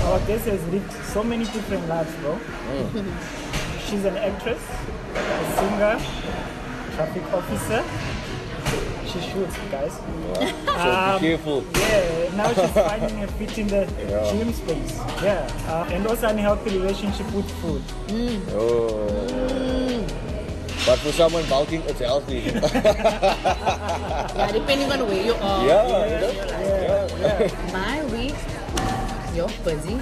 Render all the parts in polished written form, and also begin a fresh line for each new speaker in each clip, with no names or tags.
Our guest has lived so many different lives, bro. She's an actress, a singer, traffic officer. She shoots, guys.
So be careful.
Yeah, now she's finding her fit in the gym space. Yeah, and also unhealthy relationship with food.
But for someone bulking, it's healthy.
Yeah, depending on where you are. My week, you're busy.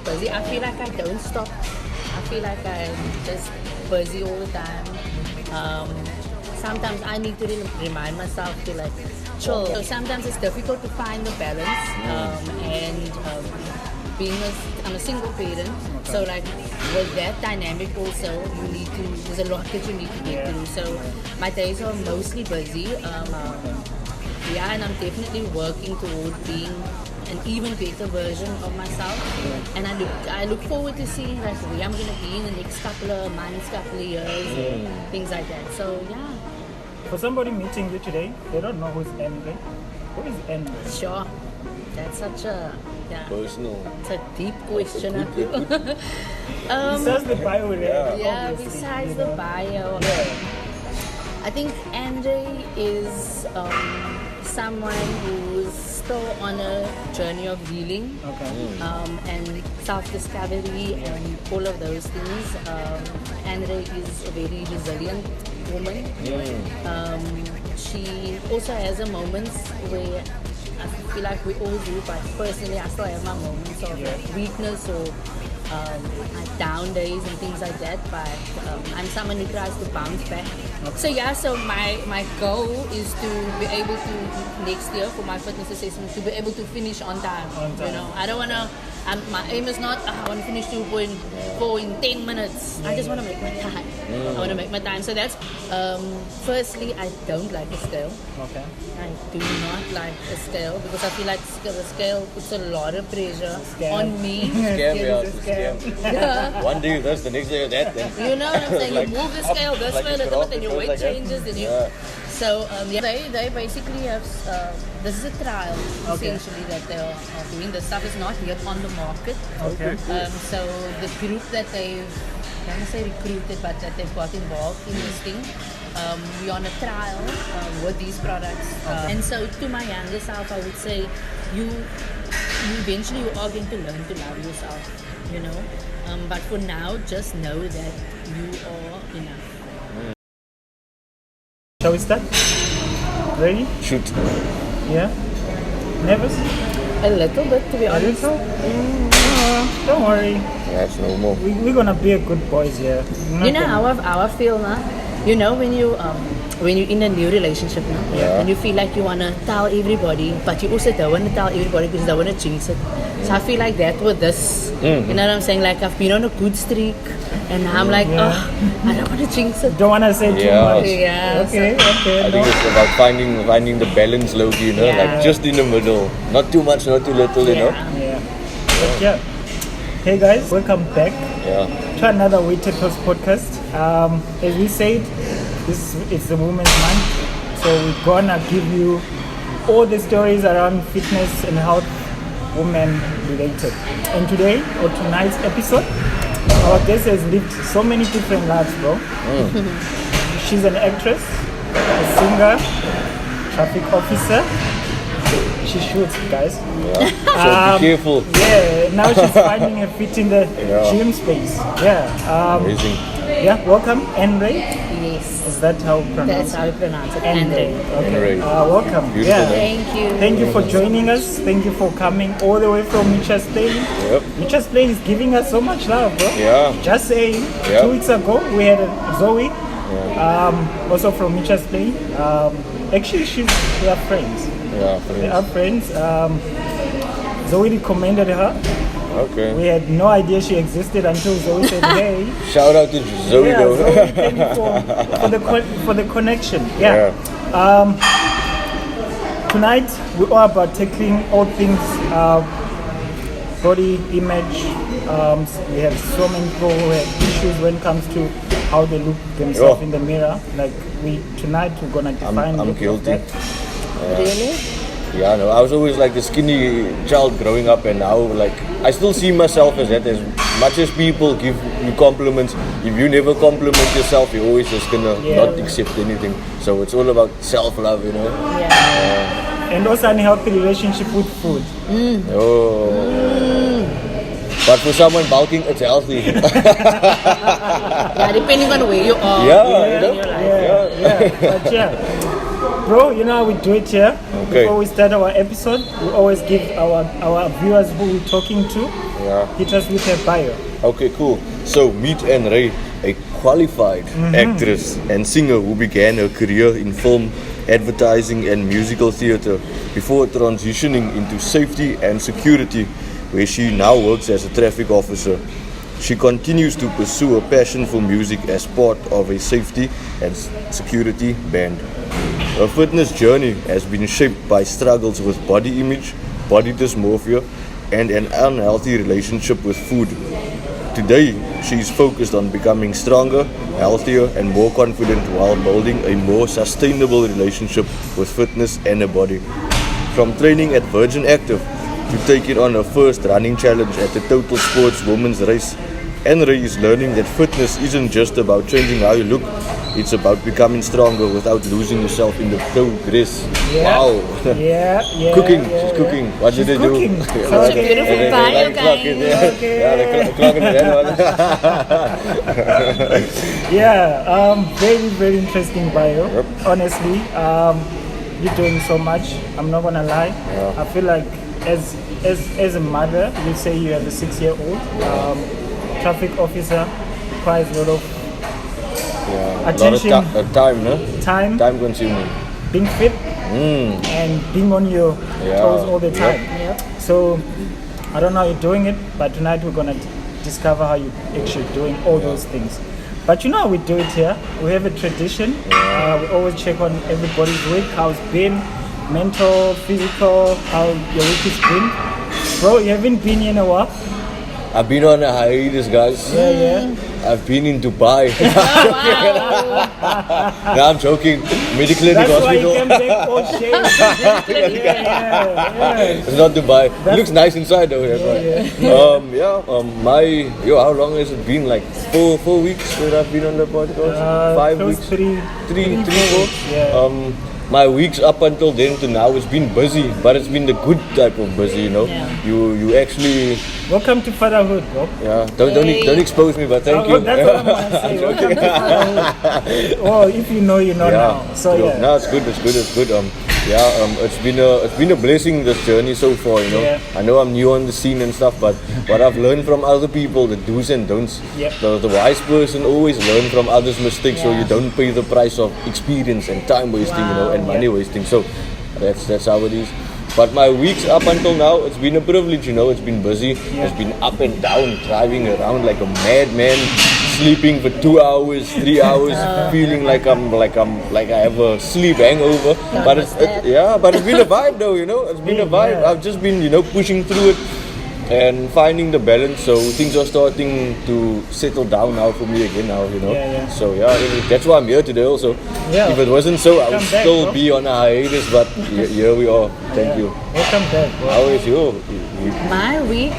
I feel like I don't stop. I feel like I'm just busy all the time. Sometimes I need to remind myself to like chill. So sometimes it's difficult to find the balance. I'm a single parent, so like with that dynamic also, there's a lot that you need to get through. So my days are mostly busy. And I'm definitely working towards being an even better version of myself. And I look forward to seeing like where I'm gonna be in the next couple of months, couple of years, things like that. So yeah.
For somebody meeting you today, they don't know who's Anray. Who is Anray?
Sure. That's such a
personal.
It's a deep question. I feel.
Besides the bio,
Besides the bio, I think Anray is someone who's still on a journey of healing and self-discovery and all of those things. Anray is a very resilient woman. She also has a moments where I feel like we all do, but personally I still have my moments of weakness or like down days and things like that, but I'm someone who tries to bounce back. So my goal is to be able to, next year for my fitness assessment, to be able to finish on time. You know, I don't want to, my aim is not, I want to finish 2.4 in 10 minutes. I just want to make my time. I want to make my time. So that's, firstly, I don't like a scale. I do not like a scale because I feel like the scale puts a lot of pressure on me.
Scam. One day this, the next day that. Then
you know what I'm saying? Like, you move the scale this way a little bit, then your weight changes. Then you. So they basically have. This is a trial essentially that they are doing. The stuff is not yet on the market. So the group that they've, I don't want to say recruited, but that they've got involved in this thing. We're on a trial with these products, and so to my younger self, I would say, you eventually you are going to learn to love yourself. You know, but for now, just know that you are enough.
Shall we start? Ready?
shoot.
Yeah? Nervous?
A little bit, to be honest.
A little? Don't worry.
That's normal.
We're gonna be a good boys here.
You know how I feel now? You know when you're in a new relationship now, and you feel like you wanna tell everybody, but you also don't wanna tell everybody because you don't wanna jinx it. So I feel like that with this. You know what I'm saying? Like I've been on a good streak, and now I'm like, I don't wanna jinx it.
Don't wanna say too much.
Yeah.
Okay.
I think it's about finding the balance, low, you know, like just in the middle, not too much, not too little, you know.
Yeah. Hey guys, welcome back to another Weighted Toast podcast. As we said, it's the Women's Month, so we're gonna give you all the stories around fitness and health, women related. And today, or tonight's episode, our guest has lived so many different lives, bro. She's an actress, a singer, traffic officer. She shoots, guys.
So be careful.
Yeah, now she's finding her fit in the gym space.
Amazing.
Yeah, welcome, Anray.
Yes.
Is that how you pronounce
That's how you pronounce it.
Anray? Okay.
Anray.
Welcome.
Beautiful.
Thank you.
Thank you for joining us. Thank you for coming all the way from Mitchell's Plain. Mitchell's Plain is giving us so much love, bro. Just saying. 2 weeks ago, we had Zoe, also from Mitchell's Plain. Actually, they are friends. They are friends. Zoe recommended her.
Okay.
We had no idea she existed until Zoe said, "Hey."
Shout out to Zoe though.
Zoe, thank you for the connection. Tonight we are about tackling all things body image. We have so many people who have issues when it comes to how they look themselves in the mirror. Like tonight we're gonna define.
I'm guilty.
Really?
Yeah, no, I was always like the skinny child growing up, and now like I still see myself as that. As much as people give you compliments, if you never compliment yourself, you're always just gonna not accept anything. So it's all about self-love, you know.
And also unhealthy relationship with food.
But for someone bulking, it's healthy.
Yeah, depending on where you are.
But bro, you know how we do it here.
Okay.
Before we start our episode, we always give our viewers who we're talking to. Hit us with a bio.
Okay, cool. So meet Anray, a qualified actress and singer who began her career in film, advertising and musical theatre before transitioning into safety and security, where she now works as a traffic officer. She continues to pursue a passion for music as part of a safety and security band. Her fitness journey has been shaped by struggles with body image, body dysmorphia, and an unhealthy relationship with food. Today, she is focused on becoming stronger, healthier, and more confident while building a more sustainable relationship with fitness and her body. From training at Virgin Active to taking on her first running challenge at the Total Sports Women's Race, Anray is learning that fitness isn't just about changing how you look, it's about becoming stronger without losing yourself in the progress. Wow. Cooking. She's cooking. What did they do?
Cooking.
Such a beautiful bio, guys.
The clock in the head.
Very, very interesting bio. Honestly, you're doing so much. I'm not gonna lie. I feel like as a mother, you say you have a 6-year-old traffic officer, requires a lot of attention,
a lot of time, no?
Time
consuming,
being fit, and being on your toes all the time. So I don't know how you're doing it, but tonight we're gonna discover how you're actually doing all those things. But you know how we do it here. We have a tradition. We always check on everybody's week, how it's been, mental, physical, how your week has been. Bro, you haven't been here in a while.
I've been on a hiatus, guys. I've been in Dubai. No, I'm joking. Medical
That's
hospital.
why you came back all shaved.
It's not Dubai. It looks nice inside though. That's why. How long has it been? Like 4 weeks that I've been on the podcast. 5 weeks. Three, 4. My weeks up until then to now has been busy, but it's been the good type of busy, you know. You actually.
Welcome to fatherhood, bro.
Don't expose me, but thank you.
That's what I'm gonna say. Welcome to fatherhood. Oh, if you know, you know now. So
no, it's good. It's been a blessing, this journey so far, you know. I know I'm new on the scene and stuff, but what I've learned from other people, the do's and don'ts. The wise person always learn from others' mistakes, so you don't pay the price of experience and time wasting, you know, and money wasting. So that's how it is. But my weeks up until now, it's been a privilege, you know. It's been busy. It's been up and down, driving around like a madman, sleeping for 2 hours, 3 hours, feeling like I have a sleep hangover. But it's been a vibe though, you know. It's been a vibe. I've just been, you know, pushing through it and finding the balance. So things are starting to settle down now for me again now, you know. So that's why I'm here today also. If it wasn't so, I would still be on a hiatus, but here we are. Thank you.
Welcome back, bro.
How is your week?
My week,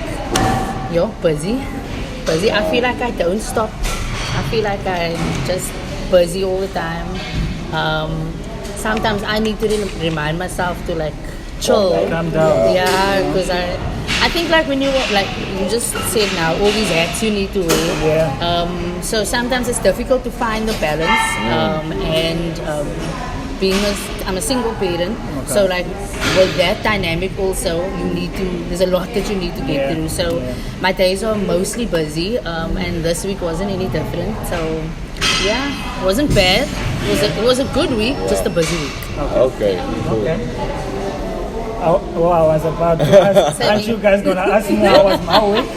busy. I feel like I don't stop. I feel like I'm just busy all the time. Sometimes I need to remind myself to like chill.
Calm down.
Because I think like when you just said now, all these hats you need to wear. So sometimes it's difficult to find the balance. I'm a single parent, so like with that dynamic also, there's a lot that you need to get through. So my days are mostly busy, and this week wasn't any different. So it wasn't bad. It was a good week, just a busy week.
Okay. Cool.
I was about to ask, aren't you guys gonna ask me how was my week?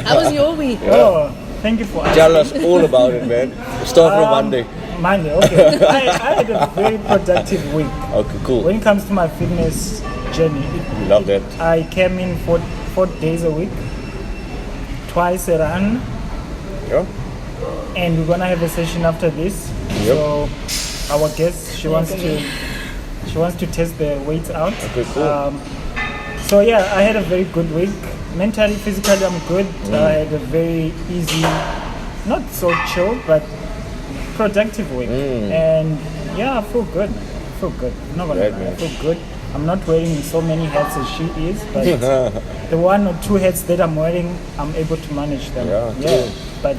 How was your week?
Oh, thank you for asking.
Tell us all about it, man. Start from Monday.
Monday, okay. I had a very productive week.
Okay, cool.
When it comes to my fitness journey,
love that.
I came in 4 days a week, twice a run. And we're gonna have a session after this. So our guest, she wants She wants to test the weights out.
Okay, cool.
So yeah, I had a very good week. Mentally, physically, I'm good. I had a very easy, not so chill, but productive week. And yeah, I feel good. I feel good. I'm not gonna lie, I feel good. I'm not wearing so many hats as she is, but the 1 or 2 hats that I'm wearing, I'm able to manage them.
Yeah.
But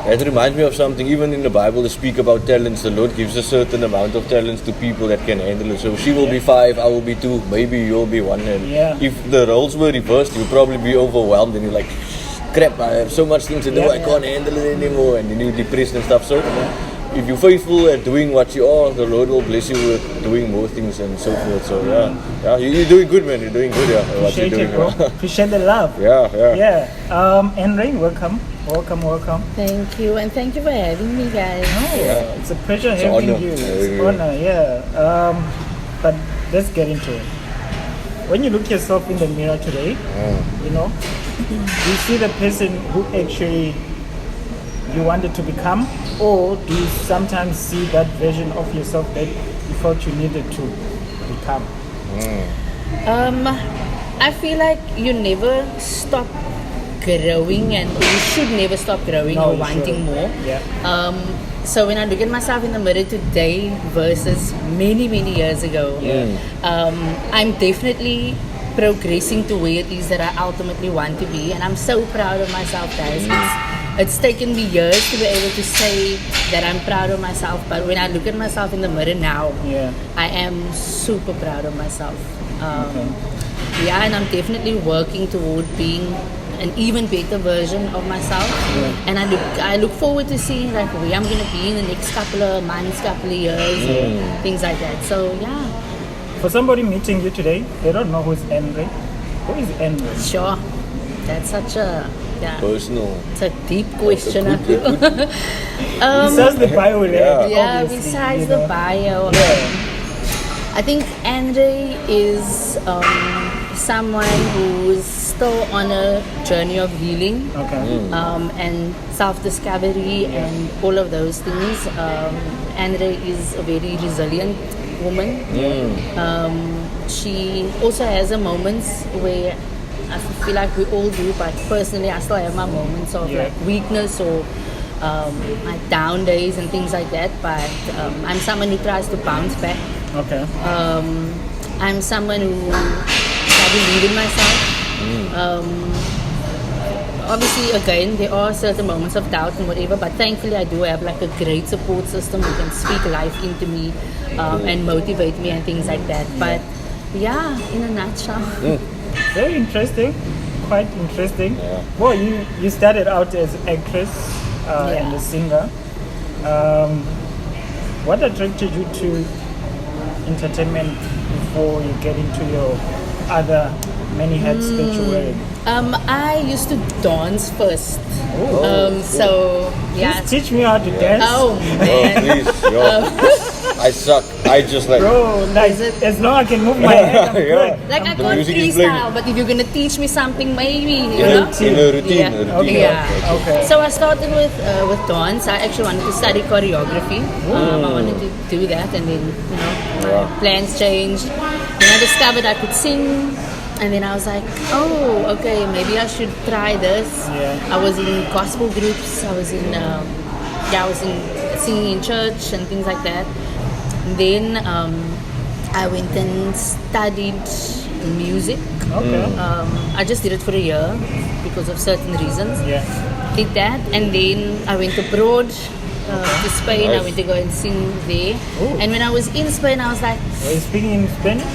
It reminds me of something. Even in the Bible, they speak about talents. The Lord gives a certain amount of talents to people that can handle it. So she will be 5, I will be 2, maybe you'll be 1. And if the roles were reversed, you'll probably be overwhelmed and you're like, crap, I have so much things to do, I can't handle it anymore, and then you're depressed and stuff. So if you're faithful at doing what you are, the Lord will bless you with doing more things and so forth. So you're doing good, man. You're doing good.
Appreciate it, bro. Appreciate the love.
Yeah.
Anray, welcome.
Thank you, and thank you for having me, guys.
It's a pleasure having you. It's an honor, but let's get into it. When you look yourself in the mirror today, you know, you see the person who actually you wanted to become, or do you sometimes see that version of yourself that you thought you needed to become?
I feel like you never stop growing, and you should never stop growing or wanting more. So when I look at myself in the mirror today versus many years ago, I'm definitely progressing to where it is that I ultimately want to be, and I'm so proud of myself, guys. It's taken me years to be able to say that I'm proud of myself, but when I look at myself in the mirror now, I am super proud of myself. And I'm definitely working toward being an even better version of myself, and I look forward to seeing like where I'm gonna be in the next couple of months, couple of years, things like that. So
for somebody meeting you today, they don't know who's Anray. Who is Anray?
Sure, that's such a
personal.
It's a deep question.
Besides the bio,
besides the bio, I think Anray is someone who's still on a journey of healing, and self-discovery and all of those things. Anray is a very resilient woman. She also has her moments where I feel like we all do, but personally I still have my moments of like weakness or my down days and things like that, but I'm someone who tries to bounce back. I'm someone who I believe in myself. Obviously, again, there are certain moments of doubt and whatever, but thankfully I do have like a great support system who can speak life into me and motivate me and things like that. But in a nutshell.
Very interesting, quite interesting. Well, you started out as an actress and a singer. What attracted you to entertainment before you get into your other many hats that you're wearing?
I used to dance first.
Please teach me how to dance.
Oh man.
Please, I suck. I just like.
Bro, like, as long as I can move my head, I'm good.
Like I can't freestyle, but if you're gonna teach me something, maybe you know.
In a routine.
Okay.
So I started with dance. I actually wanted to study choreography. I wanted to do that, and then my plans changed. Then I discovered I could sing. And then I was like, oh, okay, maybe I should try this. I was in gospel groups. I was in singing in church and things like that. And then I went and studied music. I just did it for a year because of certain reasons. Did that, and then I went abroad to Spain. I went to go and sing there. And when I was in Spain, I was like,
are you speaking in Spanish?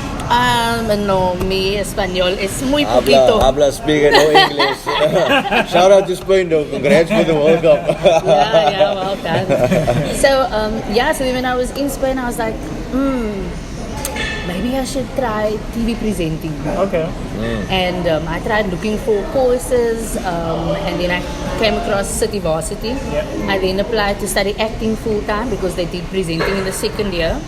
No, mi español es muy poquito.
Habla speaking no English. Shout out to Spain though. Congrats for the World Cup.
Well done. So then when I was in Spain, I was like, maybe I should try TV presenting. And I tried looking for courses, and then I came across City Varsity. I then applied to study acting full time because they did presenting in the second year.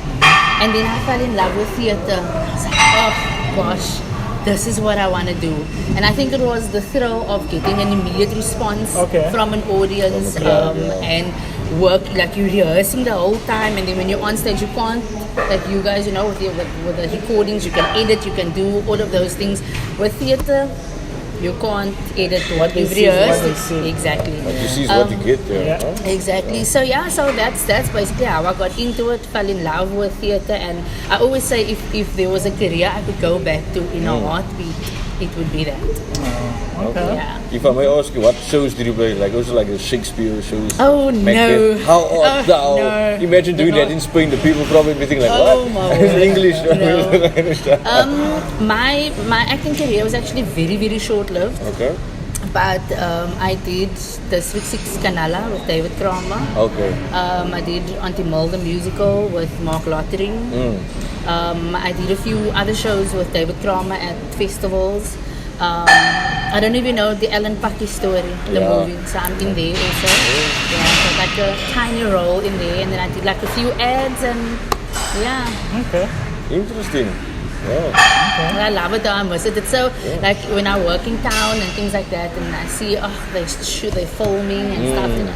And then I fell in love with theatre. I was like, oh gosh, this is what I want to do. And I think it was the thrill of getting an immediate response from an audience, and work, like you're rehearsing the whole time, and then when you're on stage, you can't, like you guys, you know, with the recordings, you can edit, you can do all of those things. With theatre, you can't edit what you've rehearsed. Exactly.
What you see is what you get there.
Yeah.
Huh?
Exactly. So yeah, so that's basically how I got into it, fell in love with theatre, and I always say if there was a career I could go back to in a heartbeat, it would be that.
Okay.
Yeah.
If I may ask you, what shows did you play? Like also like a Shakespeare shows?
Oh,
Macbeth?
no.
How art thou?
No.
Imagine doing that in Spain. The people probably be thinking like,
Oh,
what?
my
It's
word.
English.
No. My acting career was actually very, very short-lived.
Okay.
But I did District 6 Canala with David Kramer.
Okay.
I did Auntie Mul the musical with Mark Lottering. I did a few other shows with David Kramer at festivals. I don't even know the Ellen Paki story, the movie. So I'm in there also. Yeah, so like a tiny role in there, and then I did like a few ads and yeah.
Okay.
Interesting. Yeah.
I love it though, I miss it. It's so like when I work in town and things like that, and I see they filming and stuff, and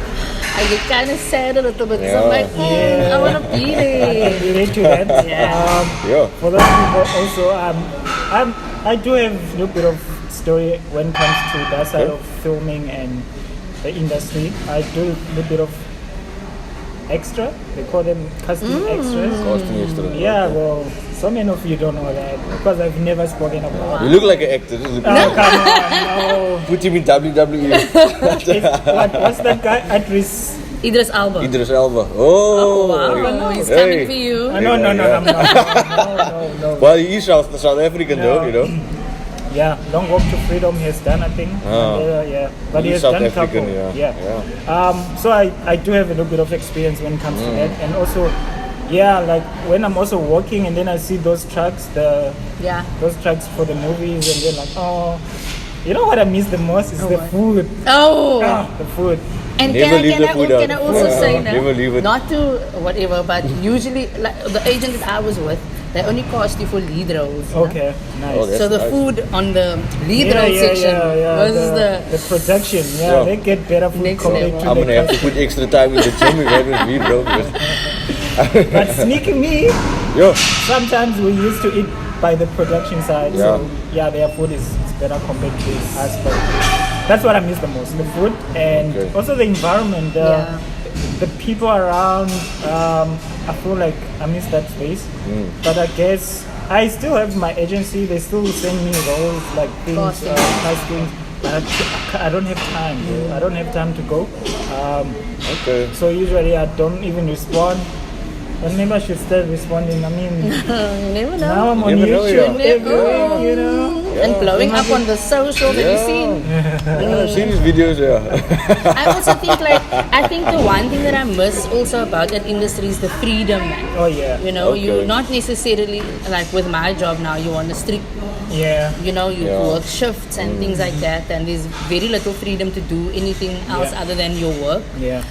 I get kind of sad a little bit. So I'm like, I want to be
I
there.
can relate to that.
Yeah.
For those people also, I do have a little bit of story when it comes to that side of filming and the industry. I do a little bit of extra. They call them casting extras.
Casting extra.
Yeah, well, so many of you don't know that because I've never spoken about it.
You look like an actor. Just look
Oh, come on, no.
Put him in WWE.
What's that guy? Idris.
Idris Elba.
Idris Elba. Oh.
Wow, he's
Hey.
coming for you.
No, I'm not. No.
Well, he is South African though, you know.
Yeah, Long Walk to Freedom he has done, I think. Yeah, but he
He's
has
South
done a couple.
African, yeah.
So I do have a little bit of experience when it comes to that, and also, yeah, like when I'm also working and then I see those tracks, those tracks for the movies, and then like, oh, you know what I miss the most is the food.
Oh.
The food.
And
Never leave the food
can I
out.
also say now,
Never leave it.
not to whatever, but usually like the agent that I was with, they only cost you for lead roles. no?
Okay, nice.
Oh, that's
So the
nice.
food on the lead role section versus
the production,
Yeah.
they get better food
Next
compared
level.
to
I'm
the
gonna have to put extra time in the gym if I haven't eat, bro. because-
But sneaky me,
Yo,
sometimes we used to eat by the production side, so yeah, their food is better compared to us. But that's what I miss the most: the food and also the environment, the people around. I feel like I miss that space, but I guess I still have my agency. They still send me roles like things, castings. But I don't have time. I don't have time to go.
okay.
So usually I don't even respond. But maybe I should start responding. I mean,
You never know.
now I'm on
Never know,
YouTube
yeah.
everywhere, you know.
And blowing up on the social that you've seen.
I've seen these videos,
I also think I think the one thing that I miss also about that industry is the freedom, man.
Oh yeah.
You know,
Okay.
you're not necessarily like with my job now. You're on a strict,
Yeah.
you know, you
Yeah.
work shifts and things like that, and there's very little freedom to do anything else other than your work.
Yeah.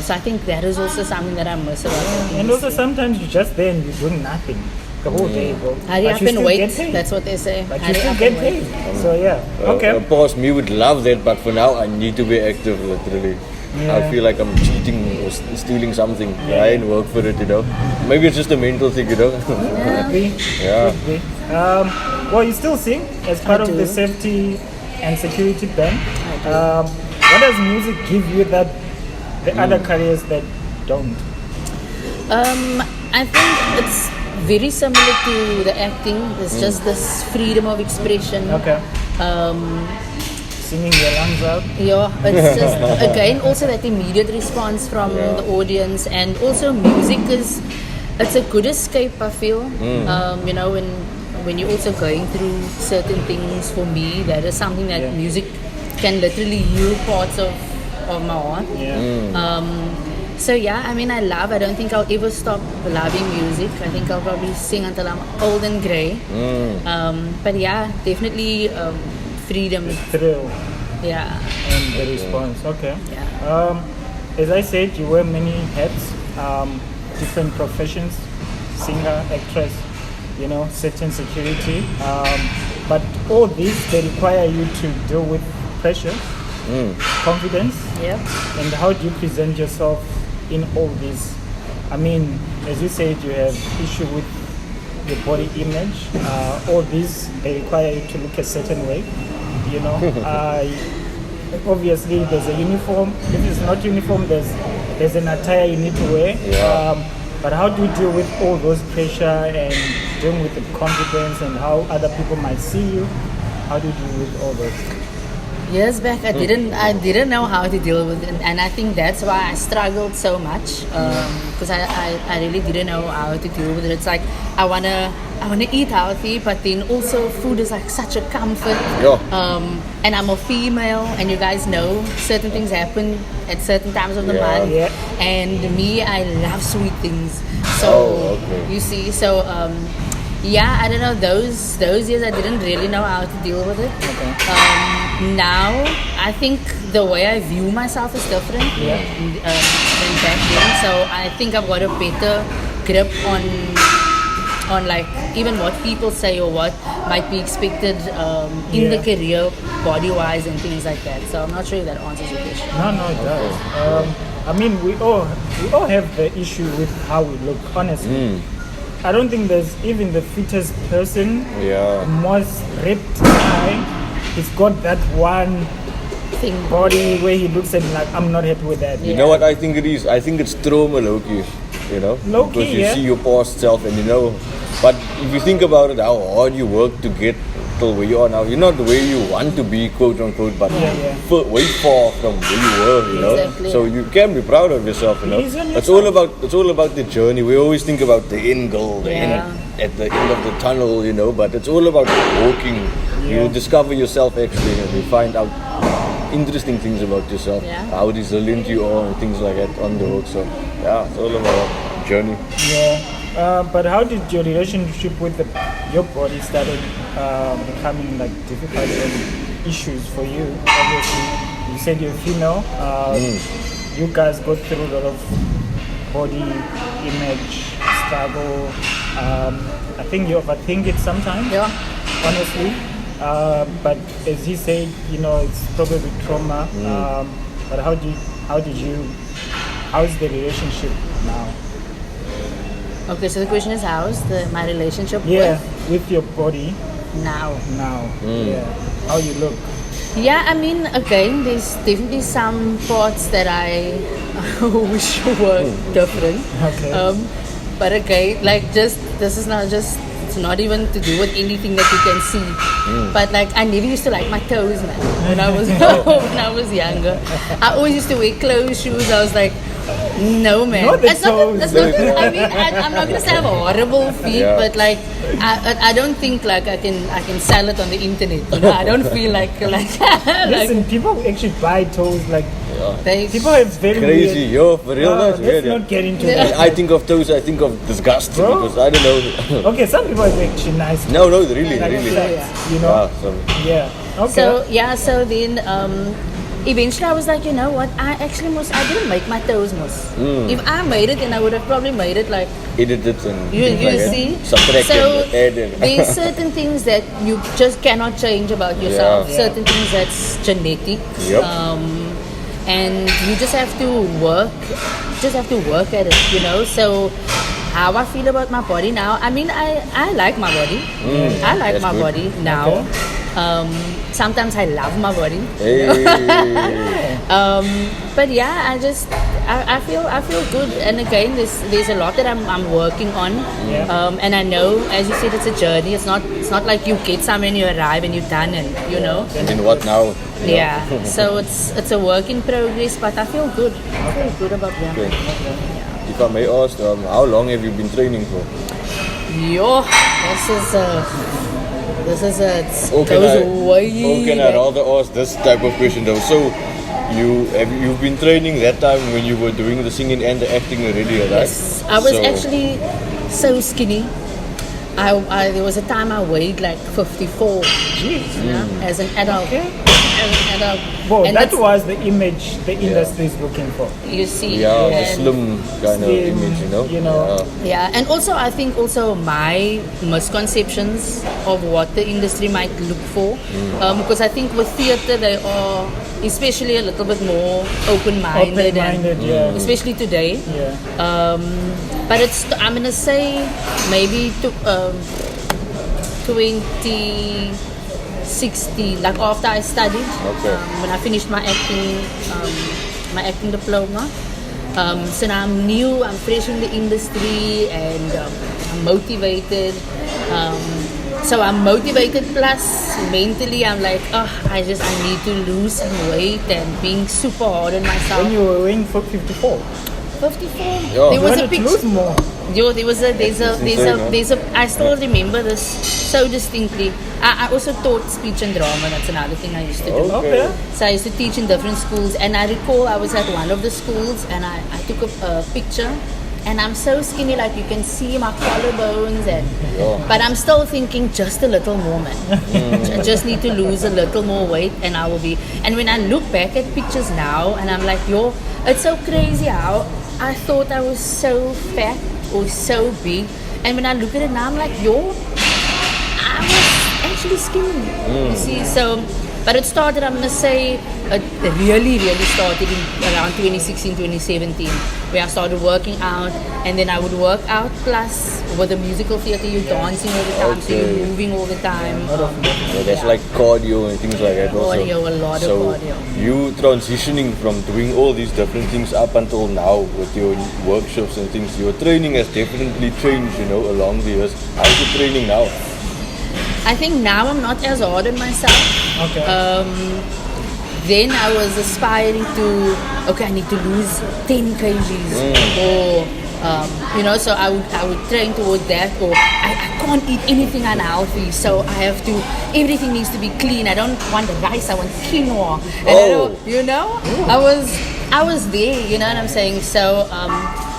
So I think that is also something that I miss about that
And also
industry.
sometimes you're just there and you're doing nothing the whole day, bro.
Hurry
But
up
you
and
still
wait.
get paid.
That's what they say.
But you
Hurry
still
up
get
and wait.
paid. So yeah. Okay.
Boss, me would love that, but for now I need to be active, literally.
Yeah.
I feel like I'm cheating or stealing something. I ain't work for it, you know. Maybe it's just a mental thing, you know.
Could be.
Yeah.
Could be. Well, you still sing as part
I
of
do.
the safety and security band. What does music give you that the other careers that don't?
I think it's very similar to the acting. It's just this freedom of expression.
Okay. Singing your lungs out.
Yeah, it's just again also that immediate response from the audience, and also music it's a good escape. I feel you know when you're also going through certain things. For me, that is something that music can literally heal parts of my heart.
Yeah.
So yeah, I mean I don't think I'll ever stop loving music. I think I'll probably sing until I'm old and grey. But yeah, definitely freedom.
Thrill
Yeah.
and the response. Okay.
Yeah.
As I said, you wear many hats, different professions, singer, actress, you know, certain security. But all these, they require you to deal with pressure, confidence,
Yeah.
and how do you present yourself in all this? I mean, as you said, you have issue with your body image. All these, they require you to look a certain way. You know, obviously there's a uniform. If it's not uniform, there's an attire you need to wear.
Yeah.
But how do you deal with all those pressure and dealing with the confidence and how other people might see you? How do you deal with all those?
Years back, I didn't know how to deal with it, and I think that's why I struggled so much because I really didn't know how to deal with it. It's like I wanna eat healthy, but then also food is like such a comfort.
Yeah.
And I'm a female, and you guys know certain things happen at certain times of the
Yeah.
month.
Yeah.
And me, I love sweet things. So
okay.
you see, so yeah, I don't know. Those years, I didn't really know how to deal with it. Now, I think the way I view myself is different than back then. So I think I've got a better grip on like even what people say or what might be expected in the career, body-wise and things like that. So I'm not sure if that answers your question.
No, it does. I mean, we all have the issue with how we look. Honestly, I don't think there's even the fittest person, most ripped guy. He's got that one
Thing.
body where he looks at me like, I'm not happy with that.
You know what I think it is? I think it's trauma, low-key. You know?
Low-key,
because you
yeah.
see your past self and you know. But if you think about it, how hard you work to get till where you are now. You're not where you want to be, quote unquote, but way far from where you were, you know.
Exactly.
So you can be proud of yourself, you know. It's all about the journey. We always think about the end goal, the end at the end of the tunnel, you know. But it's all about walking. You discover yourself actually, and you find out interesting things about yourself, how resilient you are, and things like that on the road. So yeah, it's all about journey.
Yeah. But how did your relationship with your body started becoming like difficult and issues for you? Obviously, you said you're female. You guys go through a lot of body image struggle. I think you overthink it sometimes. Yeah. Honestly. But as he said, you know, it's probably trauma. But how's the relationship now?
Okay, so the question is how's my relationship
with your body
now?
Yeah, how you look.
Yeah, I mean, again, there's definitely some parts that I wish were different.
Okay.
But again, like this is not just. It's not even to do with anything that you can see. But like I never used to like my toes, man. When I was younger, I always used to wear closed shoes. I was like, no, man.
Not the toes.
I mean, I'm not gonna say I have horrible feet, but like I don't think like I can sell it on the internet. You know? I don't feel like
Listen, people actually buy toes like. People have very
crazy,
weird,
for real.
Let's not get into that.
I think of toes, I think of disgust because I don't know.
Okay, some people are actually nice.
No, really.
You know. Okay.
So then eventually I was like, you know what? I didn't make my toes mousse. If I made it, then I would have probably made it like
edited and
you
like
see.
Subtracted,
So
added.
there's certain things that you just cannot change about yourself. Certain things that's genetic. And you just have to work at it, you know. So how I feel about my body now, I mean, I like my body. I like my body now. Okay. Sometimes I love my body. But yeah, I feel good. And again, there's a lot that I'm working on. And I know, as you said, it's a journey. It's not like you get somewhere and you arrive and you're done, and you know.
And then what now?
Yeah. So it's a work in progress, but I feel good. I feel good about that.
Okay. If I may ask, how long have you been training for? Can I rather ask this type of question though? So you've been training that time when you were doing the singing and the acting already, right?
Yes, I was actually so skinny. There was a time I weighed like 54 as an adult.
Well, that was the image the industry is looking for.
You see,
Yeah, the slim kind of image,
you know.
Yeah, and also I think also my misconceptions of what the industry might look for, because I think with theatre they are especially a little bit more open-minded,
yeah.
especially today.
Yeah.
But I'm gonna say maybe 2016, like after I studied, when I finished my acting diploma. So now I'm new, I'm fresh in the industry, and I'm motivated. So I'm motivated, plus mentally I'm like, I need to lose some weight and being super hard on myself.
When you were weighing 54.
54.
Yeah.
There was a
to
picture.
lose more.
Yo, there's a. I still remember this so distinctly. I also taught speech and drama. That's another thing I used to do.
Okay.
So I used to teach in different schools, and I recall I was at one of the schools, and I took a picture, and I'm so skinny, like you can see my collarbones, but I'm still thinking just a little more, man. I just need to lose a little more weight, and I will be. And when I look back at pictures now, and I'm like, yo, it's so crazy how I thought I was so fat or so big, and when I look at it now, I'm like, yo, I was actually skinny. You see, so. But it started, I'm going to say, it really started in around 2016, 2017, where I started working out, and then I would work out, plus with the musical theatre, you're dancing all the time, so you're moving all the time.
That's like cardio and things like that also.
Cardio, a lot of cardio.
You transitioning from doing all these different things up until now with your workshops and things, your training has definitely changed, along the years. How's your training now?
I think now I'm not as hard on myself.
Okay.
Then I was aspiring to, I need to lose 10 kgs, or so I would train towards that, or I can't eat anything unhealthy, so I have to, everything needs to be clean. I don't want rice, I want quinoa. And I was there, you know what I'm saying? So,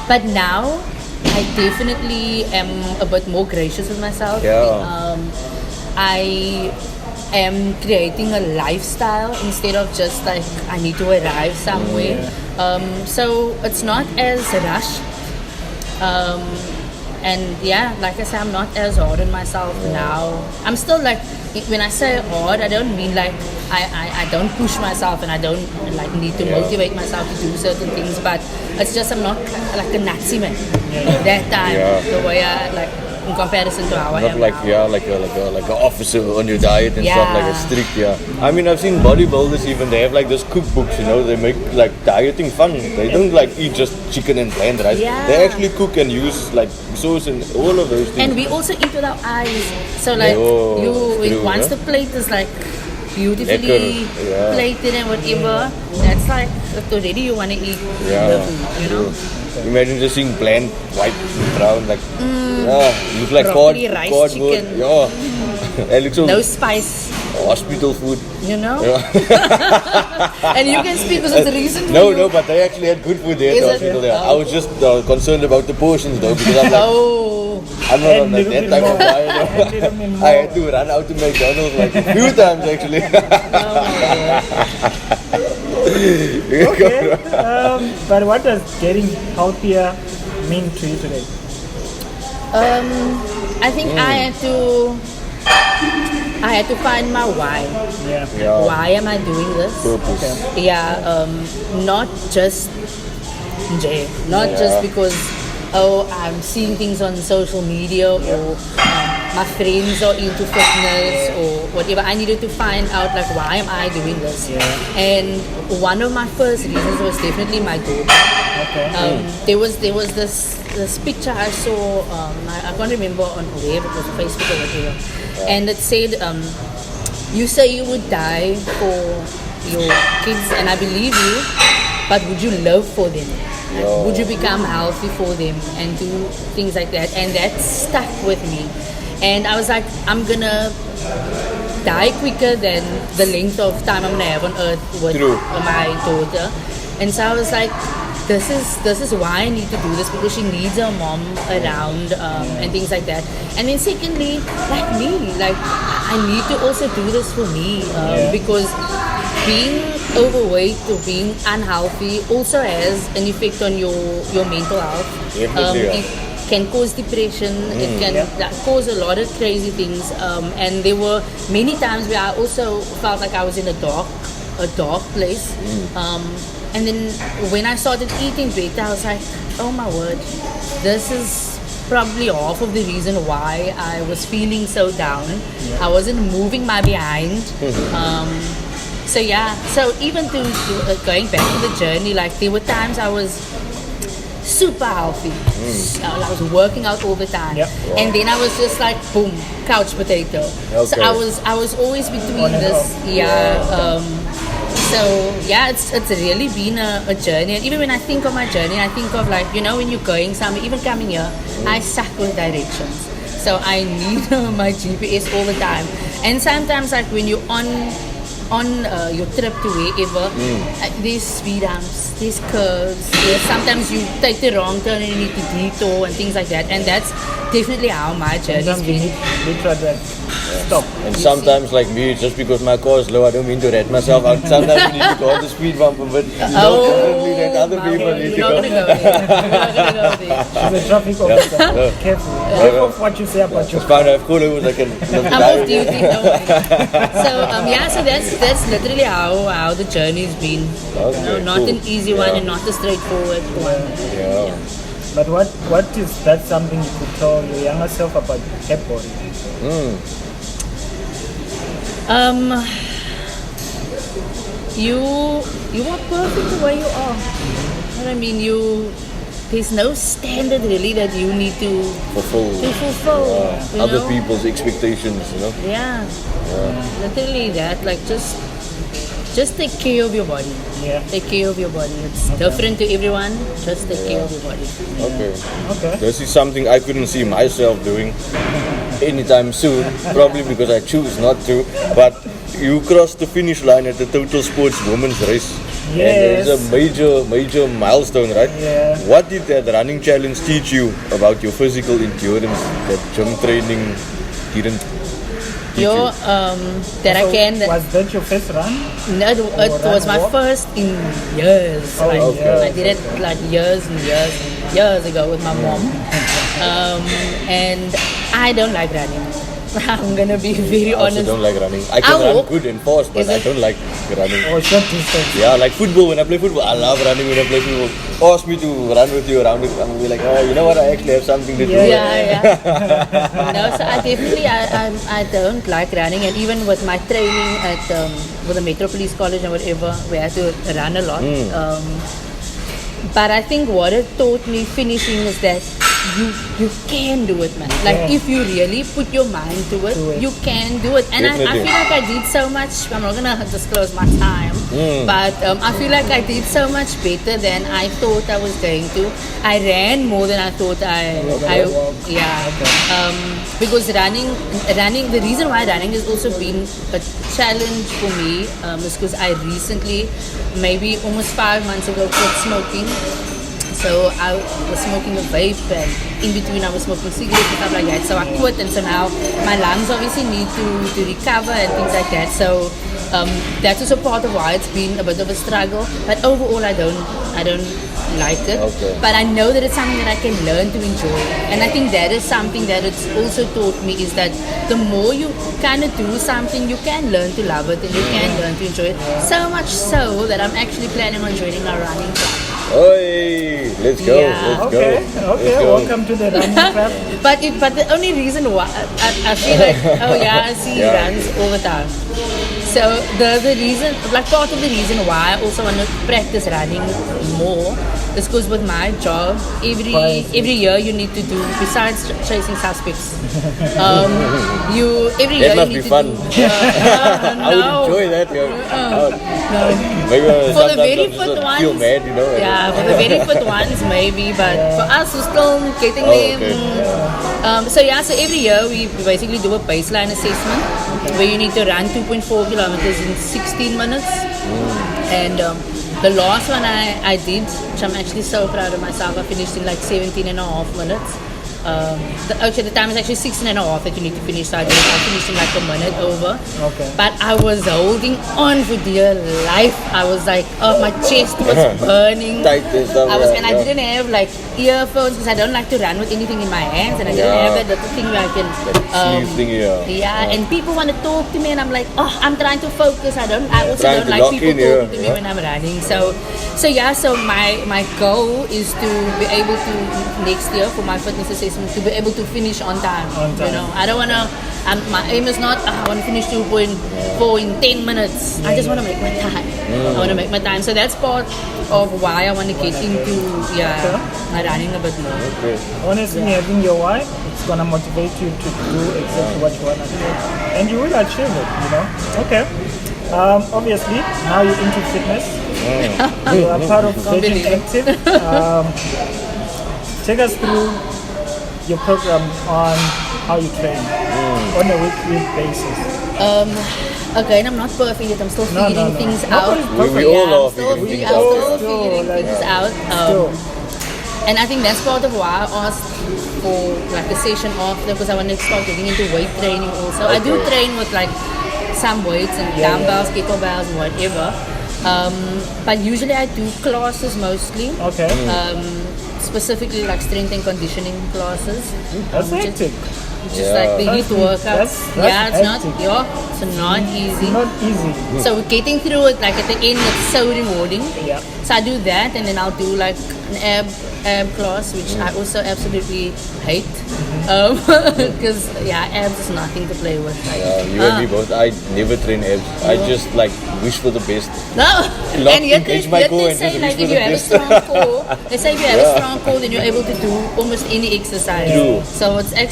but now I definitely am a bit more gracious with myself.
Yeah.
I am creating a lifestyle instead of just like I need to arrive somewhere. So it's not as rushed. And like I said, I'm not as hard on myself now. I'm still like, when I say hard, I don't mean like I don't push myself and I don't like need to motivate myself to do certain things, but it's just I'm not like a Nazi man that time, the way I like in comparison to how I am
like
now.
like an officer on your diet and stuff, like a strict. I mean, I've seen bodybuilders even, they have like those cookbooks, they make like dieting fun. They don't like eat just chicken and bland rice. They actually cook and use like sauce and all of those things.
And we also eat with our eyes, so like once the plate is like beautifully plated and whatever, that's like already you want to eat the food,
Imagine just seeing bland, white, brown, like look like
broccoli, rice,
cardboard.
chicken. No spice.
Hospital food.
And you can speak because it's recent.
No, but they actually had good food there at the hospital. I was just concerned about the portions though, because I'm like, I'm not on that type of diet. I had to run out to McDonald's like a few times actually.
Okay. But what does getting healthier mean to you today?
I think I had to find my why. Why am I doing this?
Purpose.
Not just just because I'm seeing things on social media, or my friends are into fitness or whatever. I needed to find out like why am I doing this? And one of my first reasons was definitely my daughter. There was this picture I saw, I can't remember on where, it was Facebook or whatever, and it said, you say you would die for your kids, and I believe you, but would you live for them? Would you become healthy for them and do things like that? And that stuck with me, and I was like, I'm gonna die quicker than the length of time I'm gonna have on earth with my daughter. And so I was like, this is why I need to do this, because she needs her mom around and things like that. And then secondly, like me, like I need to also do this for me, because being overweight or being unhealthy also has an effect on your mental health.
Definitely,
It can cause depression. It can cause a lot of crazy things. And there were many times where I also felt like I was in a dark place. And then when I started eating better, I was like, oh my word, this is probably half of the reason why I was feeling so down. I wasn't moving my behind. So even to going back to the journey, like there were times I was super healthy. I was working out all the time, and then I was just like boom, couch potato.
Okay.
So I was always between this. It's really been a journey. And even when I think of my journey, I think of like, when you're going somewhere, even coming here, I suck with directions. So I need my GPS all the time. And sometimes like when you're on your trip to wherever, there's speed bumps, there's curves, sometimes you take the wrong turn and you need to detour and things like that. And that's definitely how my journey's been.
Stop.
And sometimes, like me, just because my car is low, I don't mean to rat myself out. Sometimes you need to go on the speed bump a bit. Differently than other people need to go.
We're not going to go there.
She's a traffic officer. Careful. Careful of what you say about your
It's fine, I have cool over, I can
I'm off duty, don't worry. So that's literally how the journey's been.
Okay,
not
cool.
an easy one and not a straightforward one.
Yeah.
But what is that something you could tell your younger self about her body?
You are perfect the way you are. You know what I mean? There's no standard really that you need to fulfill.
Other people's expectations,
Yeah. Literally that. Like just take care of your body.
Yeah.
Take care of your body. It's different to everyone. Just take care of your body.
Okay. This is something I couldn't see myself doing anytime soon, probably because I choose not to. But you crossed the finish line at the Total Sports Women's Race.
Yes.
And it's a major milestone, right?
Yeah.
What did that running challenge teach you about your physical endurance that gym training didn't teach you?
Was that your first run?
No, it was my first in years. I did it like years and years ago with my mom. And I don't like running. I'm gonna be very honest.
I also don't like running. I can run good and fast, but I don't like running.
Or short distance?
Yeah, like football. When I play football, I love running when I play football. Ask me to run with you around it, I'm gonna be like, oh, you know what? I actually have something to do.
Yeah. No, so I definitely I don't like running, and even with my training at with the Metropolis College and whatever, we had to run a lot. But I think what it taught me finishing is that you can do it, man. Like if you really put your mind to it, you can do it. And I feel like I did so much. I'm not gonna disclose my time, but I feel like I did so much better than I thought I was going to. I ran more than I thought because running. The reason why running has also been a challenge for me is because I recently, maybe almost 5 months ago, quit smoking. So I was smoking a vape, and in between I was smoking cigarettes and stuff like that. So I quit, and so now my lungs obviously need to recover and things like that. So that's also part of why it's been a bit of a struggle. But overall, I don't like it.
Okay.
But I know that it's something that I can learn to enjoy, and I think that is something that it's also taught me, is that the more you kind of do something, you can learn to love it and you can learn to enjoy it. So much so that I'm actually planning on joining a running club.
Hey, let's go.
Yeah.
Okay, welcome to the running club.
But the only reason why I feel like, I see he runs all the time. So the reason, like part of the reason why I also want to practice running more is because with my job, every year you need to do, besides chasing suspects, every year
That must
you
be
need
fun.
to do.
I would enjoy that. Maybe
For the very
sometimes I
fit
just
ones,
feel mad,
Yeah, for the very fit ones maybe, but for us we're still getting there.
Okay.
So every year we basically do a baseline assessment where you need to run 2.4 kilometers in 16 minutes. And the last one I did, which I'm actually so proud of myself, I finished in like 17 and a half minutes. the time is actually 16 and a half that you need to finish. So I finished in like a minute over.
Okay.
But I was holding on for dear life. I was like, oh, my chest was burning.
Tight and stuff,
And I didn't have like earphones because I don't like to run with anything in my hands, and I didn't have that little thing where I can.
Sleeve thing,
And people want to talk to me, and I'm like, oh, I'm trying to focus. I also
trying
don't
to
like
lock
people
in,
talking to me when I'm running. So my goal is to be able to next year for my fitness assessment to be able to finish on time. You know, I don't want to. My aim is not I want to finish 2.4 in 10 minutes. I just want to make my time. I want to make my time. So that's part of why I want to get into my running a bit more.
Okay.
Honestly, having your why, it's gonna motivate you to do exactly what you wanna do, and you will achieve it. You know. Okay. Obviously, now you're into fitness. You are part of Virgin Active. Take us through your program on how you train on a weekly basis.
Again, I'm not perfect yet. I'm still figuring things out.
We all are
still
figuring things out.
figuring things out. And I think that's part of why I asked for like a session after, because I want to start getting into weight training also. I do train with like some weights and dumbbells, kettlebells, whatever. But usually I do classes mostly.
Okay.
Specifically like strength and conditioning classes.
That's hectic.
Just like the HIIT workouts. It's not easy.
Not easy.
So getting through it, like at the end, it's so rewarding.
Yeah.
So I do that, and then I'll do like an ab class, which I also absolutely hate. Because abs is nothing to play with. Like,
You and me both. I never train abs. I just like wish for the best.
No. And yet
engage
they
my core and
say
just
like
wish
if
for
you
the
have a
best.
strong core, they say if you have a strong core, then you're able to do almost any exercise.
True.
So it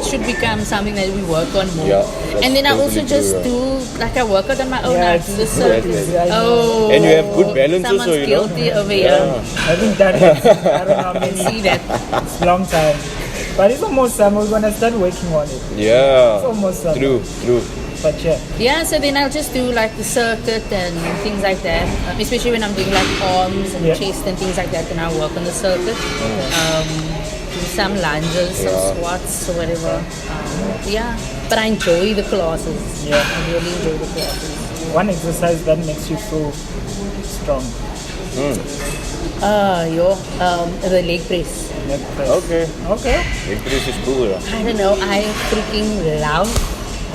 should become something that we work on more.
Yeah,
And then I also
totally
just
true,
do like I work out on my own.
Yeah,
I
it's
do the
very
circuits.
easy, I know.
And you have good balance
Someone's
also, you know.
guilty over here.
I think that is, I don't know how many.
See that?
It's long time. But it's almost summer. We're gonna start working on it.
Yeah.
It's almost summer.
True.
But yeah.
Yeah, so then I'll just do like the circuit and things like that. Especially when I'm doing like arms and chest and things like that, then I work on the circuit. Do some lunges, some squats or whatever. But I enjoy the classes.
Yeah.
I really enjoy the classes.
One exercise that makes you feel strong.
The leg press.
Leg press.
Okay. Leg press is cool, yeah.
I don't know, I freaking love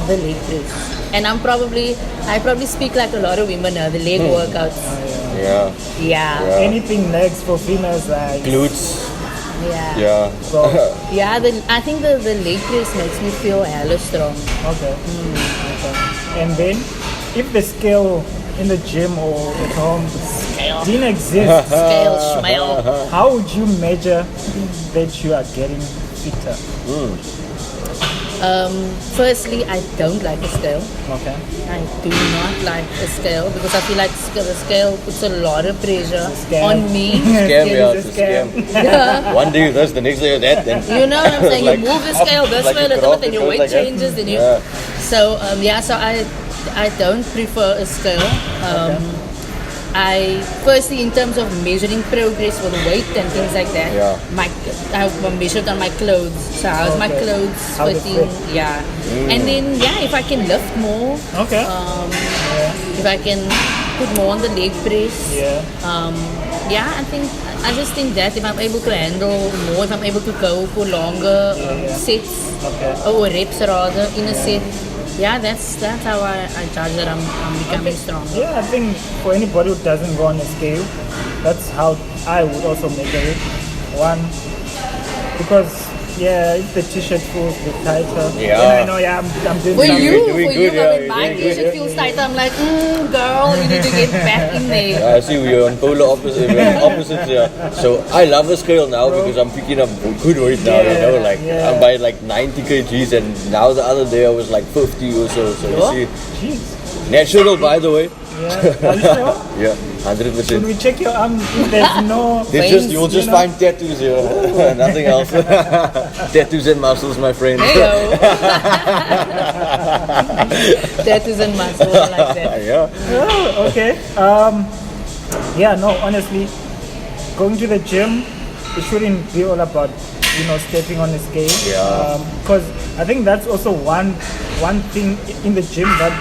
the leg press. And I probably speak like a lot of women now, the leg workouts.
Yeah.
Anything legs for females like
Glutes.
Yeah.
so
I think the leg press makes me feel hella strong.
okay. And then if the scale in the gym or at home didn't exist,
Scale, schmale.
how would you measure that you are getting fitter?
Firstly, I don't like a scale.
Okay.
I do not like a scale because I feel like the scale puts a lot of pressure
Scam.
on me.
Scam,
It's
it's
a
a
scam.
scam. One day this, the next day that, then.
You know what I'm saying?
Like
you move the scale this
like
way a
a
little
graph,
bit, then
it
your
goes
weight
like that.
changes, then you.
Yeah.
So I don't prefer a scale. I firstly, in terms of measuring progress with weight and things like that, I measured on my clothes. So how's my clothes
How they
fitting?
fit.
Yeah, and then if I can lift more,
Okay.
if I can put more on the leg press, I just think that if I'm able to handle more, if I'm able to go for longer sets or reps rather in a set. Yeah, that's how I judge that I'm becoming stronger.
Yeah, I think for anybody who doesn't go on a scale, that's how I would also measure it. One, because if the t-shirt feels a bit tighter, then I know I'm doing
For
something.
you, when my
you're doing
t-shirt feels tighter, I'm like, girl, you need to get back in there.
I see we're on polar opposites here. So I love the scale now because I'm picking up good weight now, you know, like I'm by like 90 kgs and now the other day I was like 50 or so. So you see,
Jeez.
natural by the way.
Yeah. Are you sure?
Yeah,
When
100%.
we check your arm, if there's no
You'll just find tattoos here, nothing else. Tattoos and muscles, my friend.
Heyo. Tattoos and muscles like that.
Yeah.
okay. Honestly, going to the gym, it shouldn't be all about stepping on a scale.
Yeah.
Because I think that's also one thing in the gym that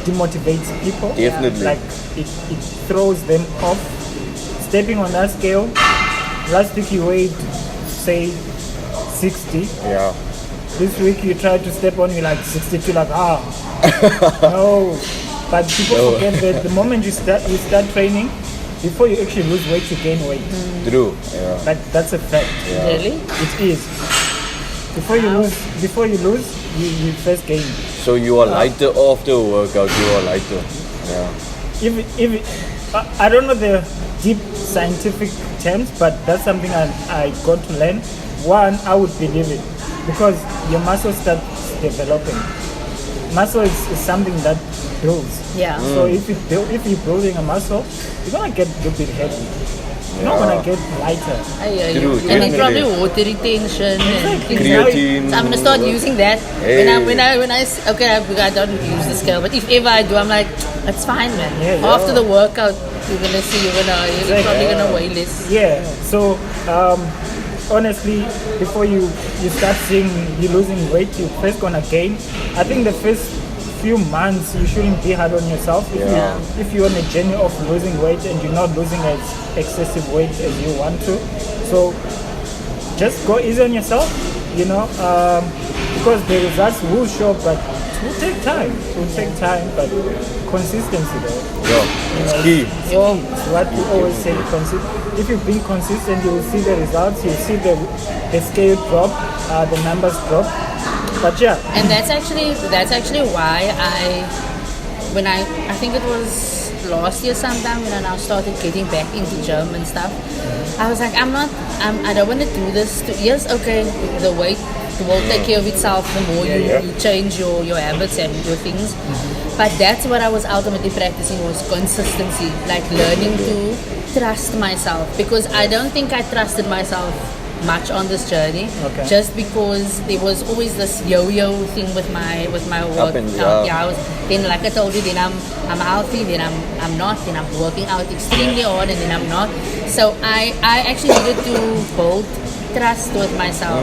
demotivates people.
Definitely.
Like it throws them off. Stepping on that scale, last week you weighed, say, 60.
Yeah.
This week you try to step on, you're like 62, like, no. But people forget that the moment you start training, before you actually lose weight, you gain weight.
True. Yeah.
Like, that's a fact.
Yeah.
Really?
It is. Before you lose, you first gain.
So you are lighter after workout. You are lighter. Yeah.
If I don't know the deep scientific terms, but that's something I got to learn. One, I would believe it because your muscle starts developing. Muscle is something that builds.
Yeah.
So if you're building a muscle, you're gonna get a bit heavy. You're not gonna get lighter.
True,
And then
definitely.
probably water retention and things
Creatine.
So I'm gonna start using that
Hey.
when I don't use the scale, but if ever I do, I'm like, it's fine, man.
Yeah.
After the workout, you're probably gonna weigh less.
Yeah. So honestly, before you start seeing you losing weight, you're first gonna gain. I think the first few months you shouldn't be hard on yourself. If you're on a journey of losing weight and you're not losing as excessive weight as you want to, so just go easy on yourself. Because the results will show, but it will take time. It will take time, but consistency though.
It's key.
It's what we always say. If you've been consistent, you will see the results. You'll see the scale drop, the numbers drop. But yeah.
And that's actually why I think it was last year sometime when I now started getting back into gym and stuff. I was like, I don't want to do this. Yes, okay, the weight will take care of itself the more you change your habits and your things. But that's what I was ultimately practicing was consistency, like learning to trust myself, because I don't think I trusted myself much on this journey, just because there was always this yo-yo thing with my work. Then like I told you, then I'm healthy, then I'm not, then I'm working out extremely hard, and then I'm not. So I actually needed to build trust with myself,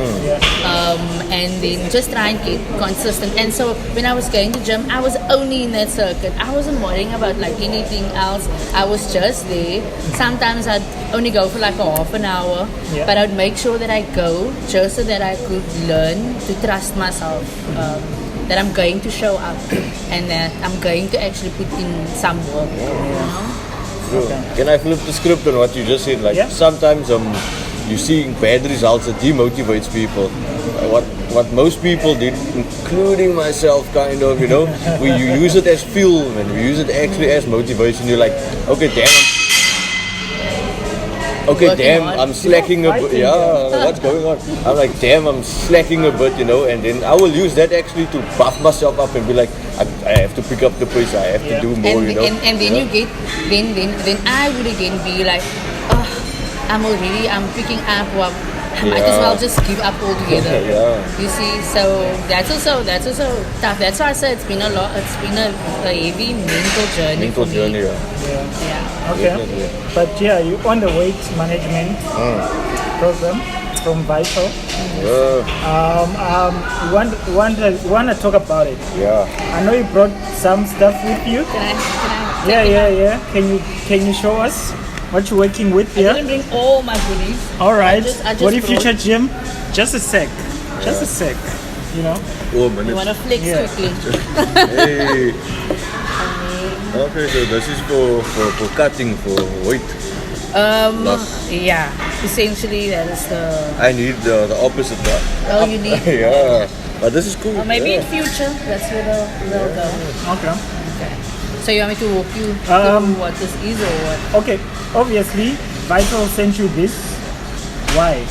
and then just try and get consistent. And so when I was going to gym, I was only in that circuit. I wasn't worrying about like anything else. I was just there. Sometimes I'd only go for like a half an hour, but I'd make sure that I go just so that I could learn to trust myself, that I'm going to show up and that I'm going to actually put in some work.
Can I flip the script on what you just said? Like sometimes you're seeing bad results that demotivates people. What most people did, including myself, kind of, you use it as fuel and we use it actually as motivation. You're like, I'm slacking a bit. What's going on? I'm like, damn, I'm slacking a bit, and then I will use that actually to buff myself up and be like, I have to pick up the pace. I have to do more,
And then you get, then I would again be like, I'm picking up. Well, I might as well just give up altogether. You see, so that's also tough. That's why I said it's been a lot. It's been a heavy mental journey.
Okay.
Definitely.
But you're on the weight management program from Vital. Want to talk about it? I know you brought some stuff with you.
Can I?
Can you show us what you're working with here?
I didn't bring all my goodies.
All right.
I just
What if
brought-
Future Gym? Just a sec. Just a sec.
You want to flex quickly?
Hey. Okay, so this is for cutting, for weight.
Essentially that is the.
I need the opposite one.
Oh, you need.
But this is cool.
Or maybe in future, that's where they'll go.
Okay.
So you want me to walk you through what this is or what?
Okay. Obviously, Vital sent you this. Why?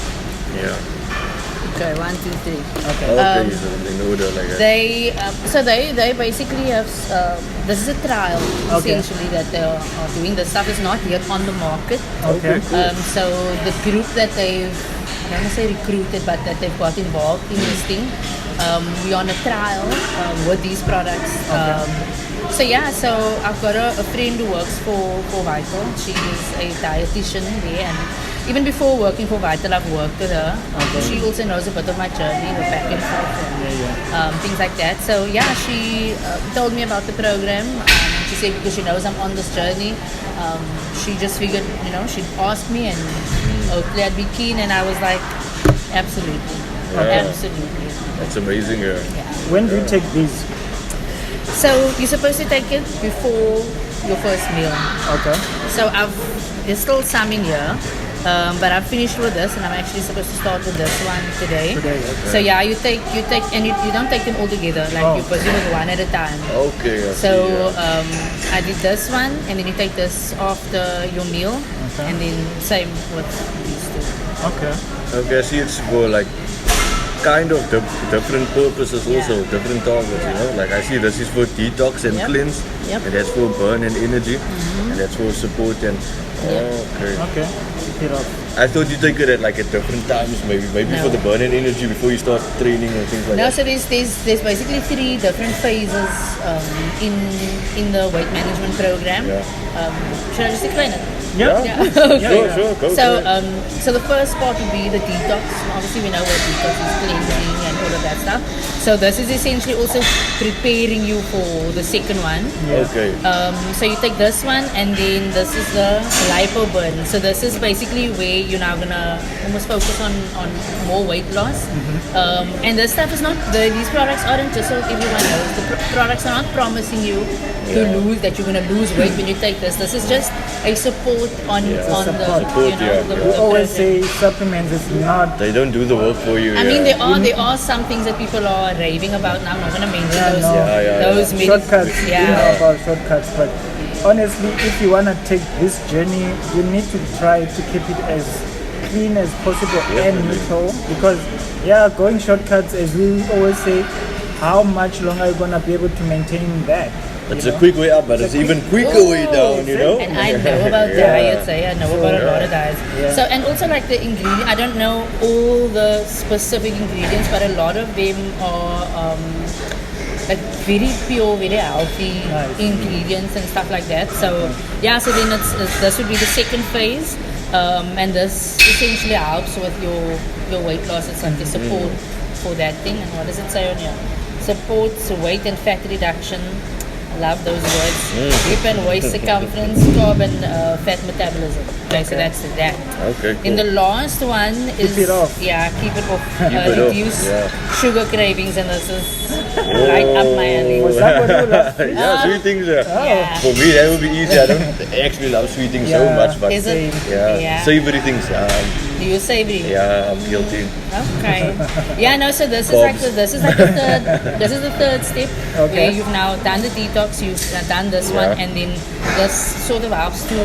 Okay, 1, 2, 3.
Okay.
So in order like that.
They basically have this is a trial essentially that they are doing. The stuff is not yet on the market.
Okay.
So the group that they've, I don't want to say recruited, but that they've got involved in this thing, we're on a trial with these products. So I've got a friend who works for Vital. She is a dietitian there, and even before working for Vital, I've worked with her. She also knows a bit of my journey, the back and forth, and things like that. So she told me about the program. She said because she knows I'm on this journey, she just figured, she'd ask me, and hopefully I'd be keen. And I was like, absolutely, absolutely.
That's amazing. Yeah.
When do you take these?
So you're supposed to take it before your first meal.
Okay.
So there's still some in here, but I've finished with this, and I'm actually supposed to start with this one today.
Okay.
So you take, and you don't take them all together. Like you proceed with one at a time.
Okay.
I did this one, and then you take this after your meal, and then same with these two.
Okay.
Okay. I see. It's for like kind of different purposes, also different targets. Like I see this is for detox and cleanse, and that's for burn and energy, and that's for support and. Okay.
Keep it up.
I thought you take it at different times, maybe for the burn and energy before you start training and things like that.
No, so there's basically 3 different phases in the weight management program. Should I just explain it?
Yeah.
Okay.
Sure, go.
So the first part would be the detox. Obviously, we know what detox is, cleansing and all of that stuff. So this is essentially also preparing you for the second one.
Okay.
So you take this one, and then this is the lipo burn. So this is basically where you're now gonna almost focus on more weight loss. And this stuff is not these products aren't just so everyone knows. The products are not promising you to lose that you're gonna lose weight when you take this. This is just a support on the
We always say supplements is not.
They don't do the work for you.
I mean, there are some things that people are raving about now. I'm not gonna mention those
shortcuts. About shortcuts, but honestly, if you wanna take this journey, you need to try to keep it as clean as possible and neutral, because going shortcuts, as we always say, how much longer are you gonna be able to maintain that?
It's a quick way up, but it's even quicker way down,
And I know about diets, I know about a lot of diets. So, and also like the ingredient, I don't know all the specific ingredients, but a lot of them are like very pure, very healthy ingredients and stuff like that. So, so then this would be the second phase. And this essentially helps with your weight loss. It's like the support for that thing. And what does it say on here? Supports weight and fat reduction. I love those words. Hip and waist circumference, carb and fat metabolism. Okay, so that's that.
Okay, cool.
And the last one is
keep it off.
Keep it off. Reduce sugar cravings, and this is right up my alley.
Was that what you love?
Sweet things. For me, that would be easy. I don't actually love sweet things so much, but
is it?
Savory things.
Do you savory?
Yeah, I'm guilty.
Okay. So this is like the third step where you've now done the detox, you've done this one, and then this sort of helps to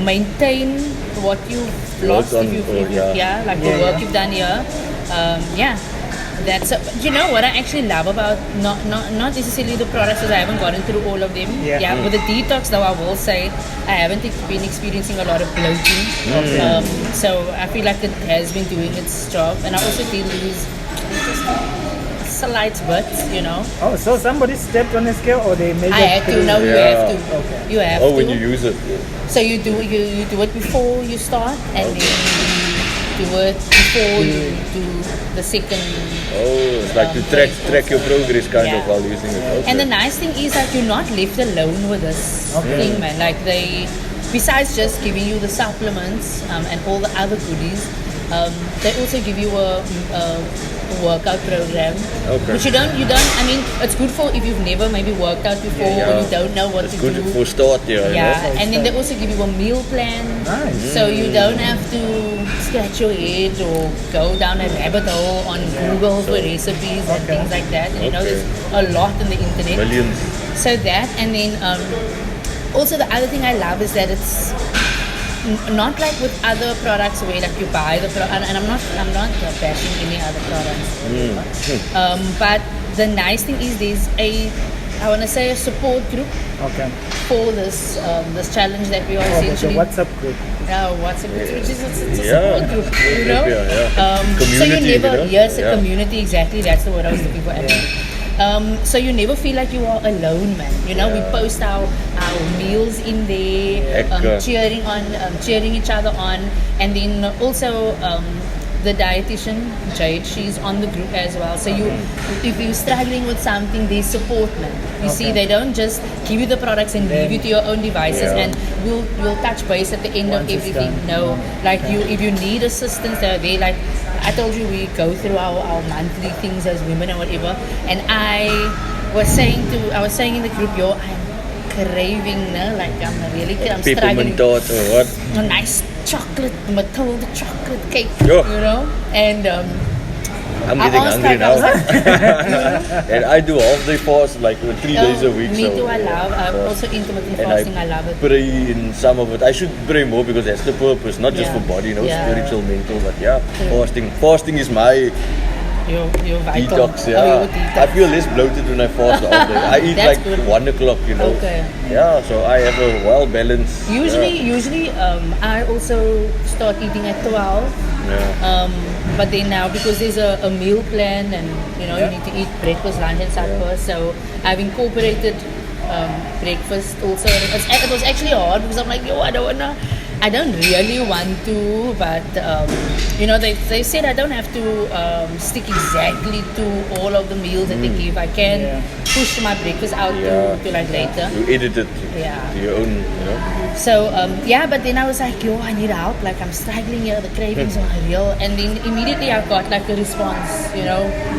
maintain what you've lost the work you've done here. That's what I actually love about not necessarily the products, because I haven't gotten through all of them. With the detox though, I will say I haven't been experiencing a lot of bloating. So I feel like it has been doing its job, and I also did lose just a slight bit,
Oh, so somebody stepped on the scale, or they made
I had to. No, you have to.
Okay.
You have to.
when you use it.
So you do it before you start, and then you do it before you do the second.
It's like to track your progress kind of while using it. Okay.
And the nice thing is that you're not left alone with this thing, man. Like besides just giving you the supplements and all the other goodies, they also give you a workout program, which you don't. I mean, it's good for if you've never maybe worked out before or you don't know what to do.
It's good for start,
and then they also give you a meal plan, so you don't have to scratch your head or go down a rabbit hole on Google for recipes and things like that. And there's a lot on the internet.
Millions.
So that, and then also the other thing I love is that it's not like with other products where like you buy the product, and I'm not bashing any other products. But the nice thing is there's I want to say a support group for this challenge that we are essentially.
The WhatsApp group.
WhatsApp group, which is it's a support group,
Community,
so you never, a community, exactly, that's the word I was looking for. So you never feel like you are alone, man. You know, we post our meals in there, cheering each other on, and then also the dietitian Jade, she's on the group as well. So if you're struggling with something, they support, man. You see, they don't just give you the products and leave you to your own devices, and we'll touch base at the end of everything. No, like if you need assistance, they're there. Like I told you, we go through our monthly things as women and whatever. And I was saying in the group, I'm craving, like I'm struggling.
Peppermint tart or what?
A nice chocolate, Matilda chocolate cake, you know. And
I'm getting hungry now. And I do half-day fast, like 3 days a week.
Me too, I love. I'm also intermittent fasting, I love it.
Pray in some of it. I should pray more because that's the purpose, not just for body, spiritual, mental, but fasting. Fasting is my
your vital.
Detox, I feel less bloated when I fast all day. I eat like good. 1 o'clock, you know.
Okay.
Yeah, so I have a well-balanced.
Usually, I also start eating at 12.
Yeah.
But then now, because there's a meal plan and you need to eat breakfast, lunch and supper, so I've incorporated breakfast also. It was actually hard because I'm like, I don't really want to, but they said I don't have to stick exactly to all of the meals that they give. I can push my breakfast out to like later.
You edit it to your own,
So but then I was like, I need help. Like I'm struggling here. The cravings are real. And then immediately I got like a response.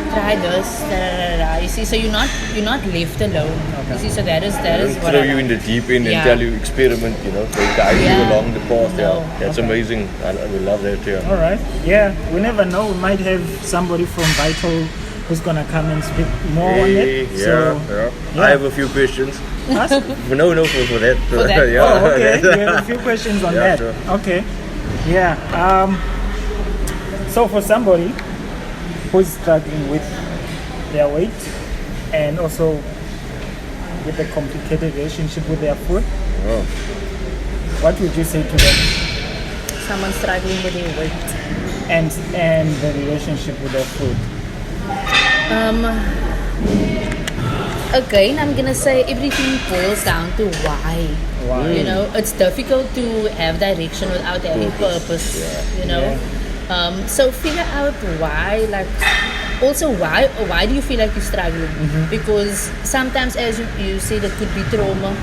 Try this. Da, da, da, da. You see, so you're not left alone. Okay. You see, so that is what
throw you in the deep end and tell you experiment. They guide you along the path. That's amazing. We love that.
All right. Yeah, we never know. We might have somebody from Vital who's gonna come and speak more on it.
I have a few questions.
Ask?
No, for that.
For that.
Oh, okay. We have a few questions on that.
Sure.
Okay. Yeah. So for somebody who's struggling with their weight and also with a complicated relationship with their food, what would you say to them?
Someone struggling with their weight
and the relationship with their food.
Again, I'm gonna say everything boils down to why. It's difficult to have direction without having purpose. So figure out why. Like, also why do you feel like you're struggling? Because sometimes, as you said, it could be trauma.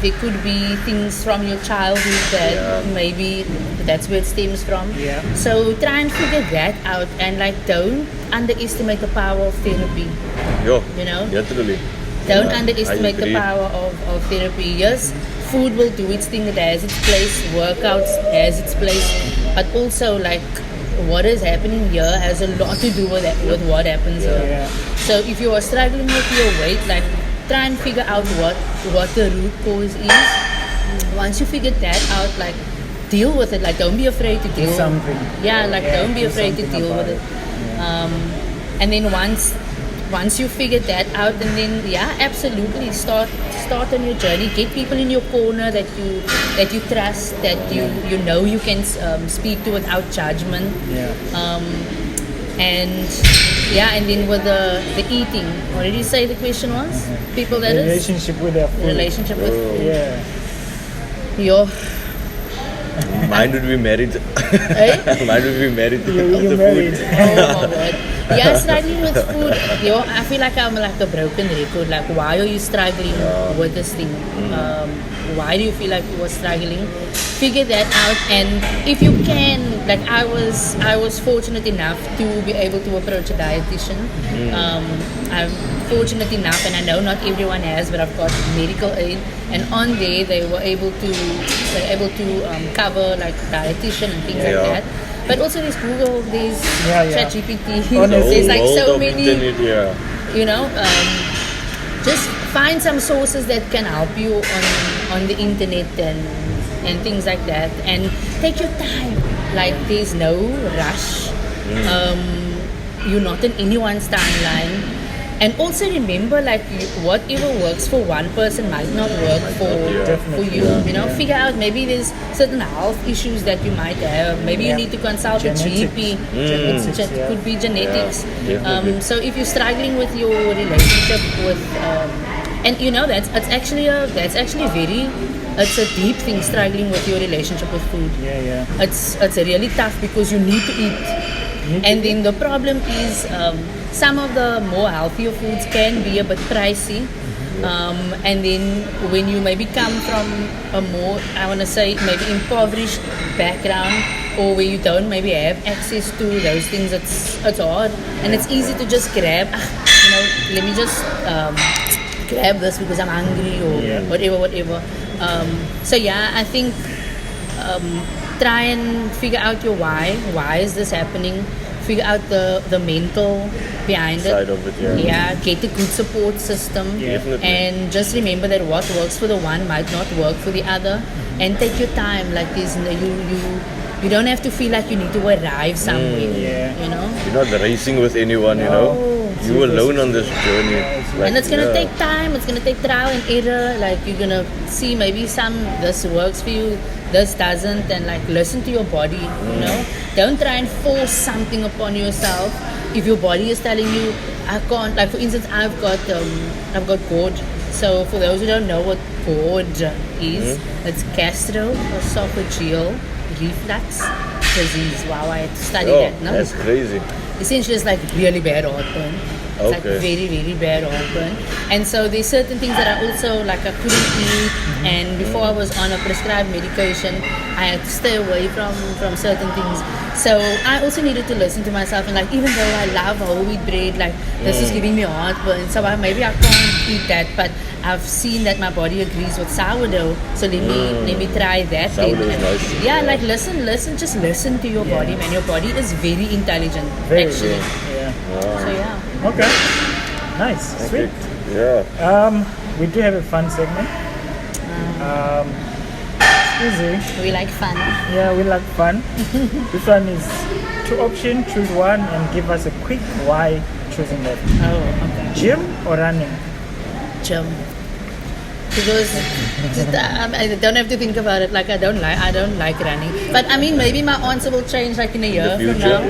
There could be things from your childhood that maybe that's where it stems from. So try and figure that out, and like don't underestimate the power of therapy.
Literally.
Don't underestimate the power of therapy. Yes, food will do its thing, it has its place, workouts has its place, but also like what is happening here has a lot to do with what happens here. So if you are struggling with your weight, like try and figure out what the root cause is. Once you figure that out, like deal with it. Like don't be afraid to deal.
Something.
Don't be afraid to deal with it. And then once you figure that out, and then absolutely start on your journey. Get people in your corner that you trust, that you can speak to without judgment. And then with the eating, what did you say the question was? People that
relationship with their food.
Relationship with
Mine would be married. Mine would be married to
you married.
food.
Oh my god. Struggling with food. I feel like I'm like a broken record. Like, why are you struggling with this thing? Why do you feel like you were struggling? Figure that out, and if you can, like I was fortunate enough to be able to approach a dietitian. I'm fortunate enough, and I know not everyone has, but I've got medical aid, and on there they were able to cover like dietitian and things like that. But also there's Google, there's ChatGPT, there's like so many, just find some sources that can help you on the internet and things like that, and take your time. Like there's no rush. You're not in anyone's timeline. And also remember, like, whatever works for one person might not work for you. You know, figure out maybe there's certain health issues that you might have. Maybe you need to consult a GP. Could be genetics. So if you're struggling with your relationship with, and you know that's actually it's a deep thing, struggling with your relationship with food. It's really tough because you need to eat. And then the problem is some of the more healthier foods can be a bit pricey. And then when you maybe come from a more, I want to say, maybe impoverished background, or where you don't maybe have access to those things, it's hard. And it's easy to just grab, let me just grab this because I'm hungry or whatever. So yeah, I think try and figure out your why. Why is this happening? Figure out the mental behind
side
it.
Of it,
Get a good support system. And just remember that what works for the one might not work for the other. And take your time. Like this, you don't have to feel like you need to arrive somewhere. You know,
you're not racing with anyone. You know, you're alone on this journey.
And it's gonna take time. It's gonna take trial and error. Like you're gonna see maybe this works for you, this doesn't, and like listen to your body. You know, don't try and force something upon yourself. If your body is telling you, I can't. Like for instance, I've got GORD. So for those who don't know what GORD is, it's gastroesophageal reflux disease. Wow, I had to study that. No,
that's crazy.
Essentially, it's like really bad heartburn. It's like very, very bad heartburn. And so there's certain things that I also like I couldn't eat. And before I was on a prescribed medication, I had to stay away from certain things. So I also needed to listen to myself and like, even though I love whole wheat bread, like this is giving me heartburn. So maybe I can't eat that, but I've seen that my body agrees with sourdough. So let me try that.
Sourdough is nice.
Yeah, like just listen to your body, man. Your body is very intelligent, actually. So yeah.
Okay. Nice. Sweet. We do have a fun segment. Easy.
We like fun.
Yeah, we like fun. This one is 2 options, choose one and give us a quick why choosing that.
Oh, okay.
Gym or running?
Gym. Because I don't have to think about it. Like I don't like running. But I mean, maybe my answer will change like in a year from now.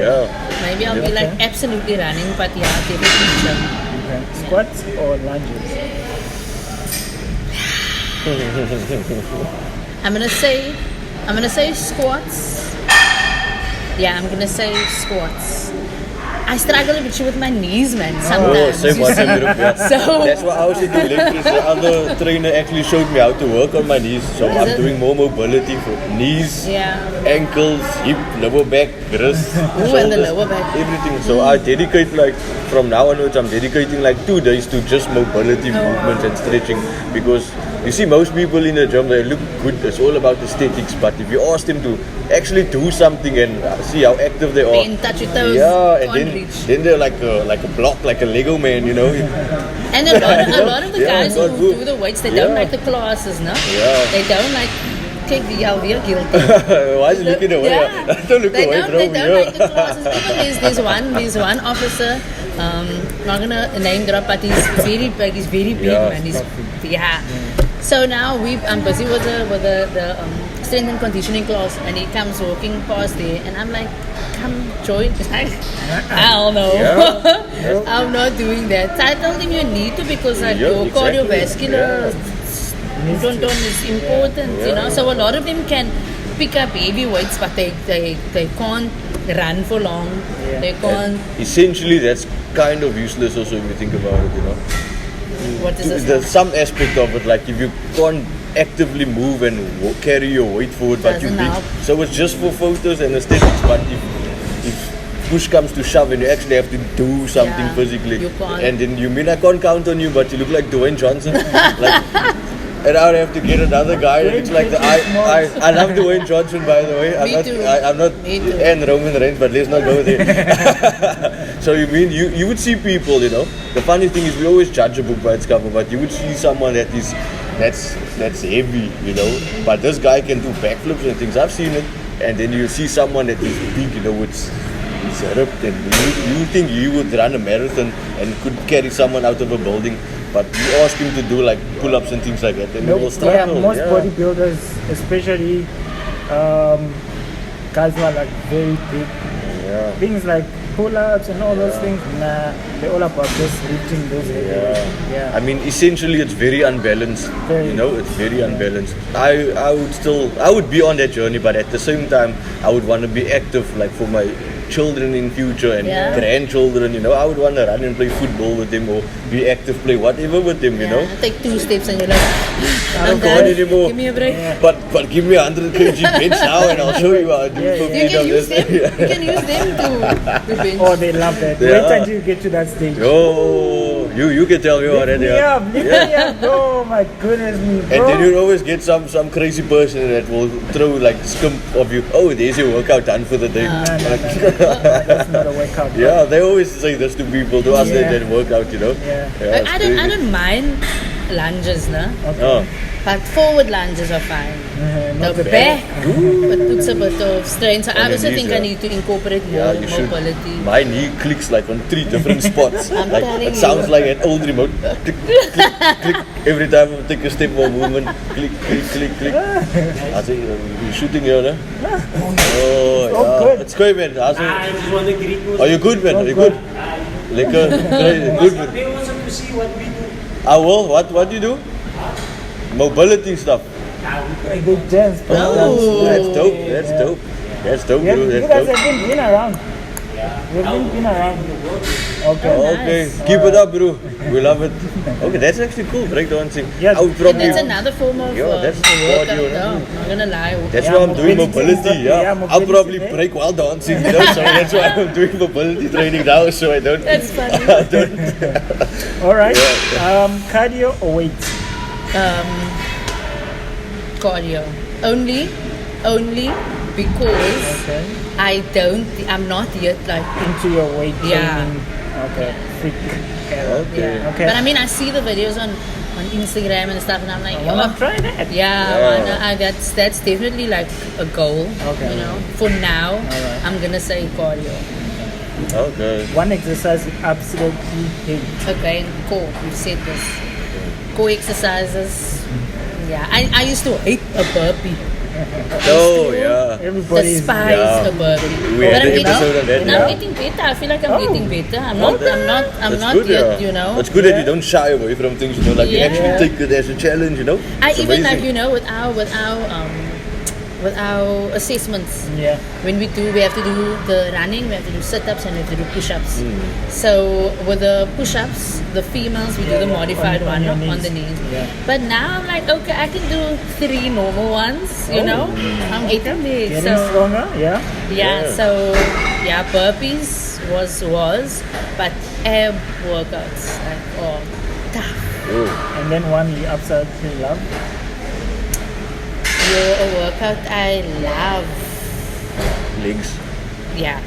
Maybe I'll be like absolutely running. But yeah, definitely gym.
Okay. Squats or lunges?
I'm gonna say squats. Yeah, I'm gonna say squats. I struggle a bit with my knees, man, sometimes.
Same.
So
that's why I was in the lectures. The other trainer actually showed me how to work on my knees. So I'm doing more mobility for knees, ankles, hip, lower back, wrist, shoulders,
and the lower back.
everything. So I dedicate from now onwards, I'm dedicating 2 days to just mobility movements and stretching, because you see most people in the gym, they look good. It's all about aesthetics. But if you ask them to actually do something and see how active they are,
in touch with those,
and then they're like a block, like a Lego man, you know.
And a lot of the guys who do the weights, they don't like the classes, no? They don't like. Take the we're guilty.
Why is he looking away? Don't look away, bro.
They don't like the classes. Even there's one officer. Not gonna name drop, but he's very big. He's very big, man. He's So now I'm busy with the strength and conditioning class, and he comes walking past there, and I'm like, come join. Hell no. I'm not doing that. So I told him you need to, because your cardiovascular is important, you know. So a lot of them can pick up heavy weights, but they can't run for long. They can't.
And essentially, that's kind of useless also if you think about it, you know.
What is this?
There's some aspect of it, like if you can't actively move and carry your weight forward, but you big, so it's just for photos and aesthetics. But if push comes to shove and you actually have to do something physically, and then I can't count on you, but you look like Dwayne Johnson. And I would have to get another guy. It's like I love Dwayne Johnson, by the way. I'm not and Roman Reigns, but let's not go there. So you would see people, you know. The funny thing is we always judge a book by its cover, but you would see someone that's heavy, you know. But this guy can do backflips and things. I've seen it. And then you see someone that is big, you know, he's ripped, and you think he would run a marathon and could carry someone out of a building, but you ask him to do like pull-ups and things like that, and he will struggle.
Most bodybuilders, especially guys who are like very big, things like pull-ups and all those things, they're all about just lifting those heavy.
I mean, essentially, it's very unbalanced. It's very unbalanced. I would be on that journey, but at the same time, I would want to be active, like for my children in future and grandchildren. I would want to run and play football with them or be active, play whatever with them.
Take 2 steps and you're like,
I don't go on anymore.
Give me a break.
But give me 100 kg bench now, and I'll show you how I do.
You can use them. You can use them to bench.
Oh, they love that. Wait until you get to that stage.
Oh, you can tell me already.
Lift me up. Oh my goodness me, bro.
And then you'll always get some crazy person that will throw like skimp of you. Oh, there's your workout done for the day.
That's not a workout.
Yeah, they always say this to people, to us that work out,
I don't mind lunges, no?
Okay.
But forward lunges are fine. The back, but puts a bit of strain. So I also think I need to incorporate more mobility.
My knee clicks like on 3 different spots. Like it sounds like an old remote. Click, click, click. Every time I take a step or movement, click, click, click, click. I say, you're shooting here, no? Oh,
good.
It's good, man. Are you good, man? Are you good? Lekker. Good, man.
They also to see what we do.
Well, what do you do? Mobility stuff.
A good dance.
That's dope. That's dope, bro.
You guys have been around. You've been around.
Okay.
Nice.
Keep it up, bro. We love it. Okay, that's actually cool. Breakdancing.
Yeah,
I would probably.
And that's another form of
that's
workout.
cardio,
No, I'm not gonna lie.
That's why I'm doing mobility.
mobility,
I'll probably
mobility,
break while dancing. So that's why I'm doing mobility training now. So I don't.
That's funny.
I don't.
All right. Cardio or weight?
Cardio. Only because I'm not yet like
Into your weight training. Okay. Freak.
Okay.
Okay.
But I mean, I see the videos on Instagram and stuff, and I'm like,
I wanna try that.
that's definitely like a goal.
Okay.
For now,
Alright.
I'm gonna say cardio.
Okay.
One exercise you absolutely hate.
Okay, core. We've said this. Core exercises. Yeah, I used to hate a burpee.
Oh yeah.
Everybody's
Despise a burpee.
We had an episode on that.
I'm getting better. I feel like I'm getting better. I'm not
That's
not
good,
yet.
It's good that you don't shy away from things. Like you actually take it as a challenge.
I
It's
even
amazing.
like with our assessments.
Yeah.
When we have to do the running, we have to do sit-ups and we have to do push-ups. So with the push-ups, the females, we do the modified
on
one
your
on the
knees.
knees.
Yeah.
But now I'm like, okay, I can do 3 normal ones, I'm getting there.
Getting
So
stronger. Yeah.
so burpees was, but ab workouts, like, tough.
And then one you absolutely love.
A workout I love.
Legs.
Yeah.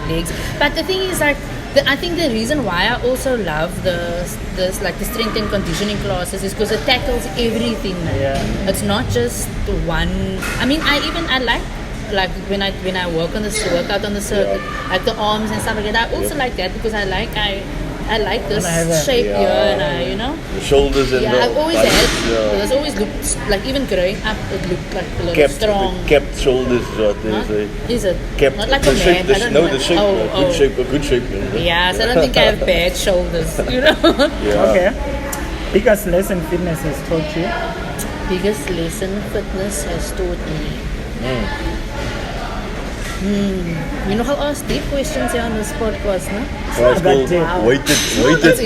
Legs. But the thing is, like, I think the reason why I also love the strength and conditioning classes is because it tackles everything, man.
Yeah.
It's not just one. I mean, I like when I work on workout on the circuit, like the arms and stuff like that. I also like that because I like this shape here, and
The shoulders and the
I've always
biceps,
had. It's always looked like, even growing up, it looked like a little strong.
Kept shoulders is what they
Huh?
say.
Is it?
Kept
Not like
the
a
shape.
man. I don't know.
The shape. A good shape.
Yeah, so I don't think I have bad shoulders.
Yeah.
Okay. Biggest lesson fitness has taught you.
Biggest lesson fitness has taught me. I'll ask deep questions here on this podcast, no?
Well, it's called
Wow.
weighted podcast,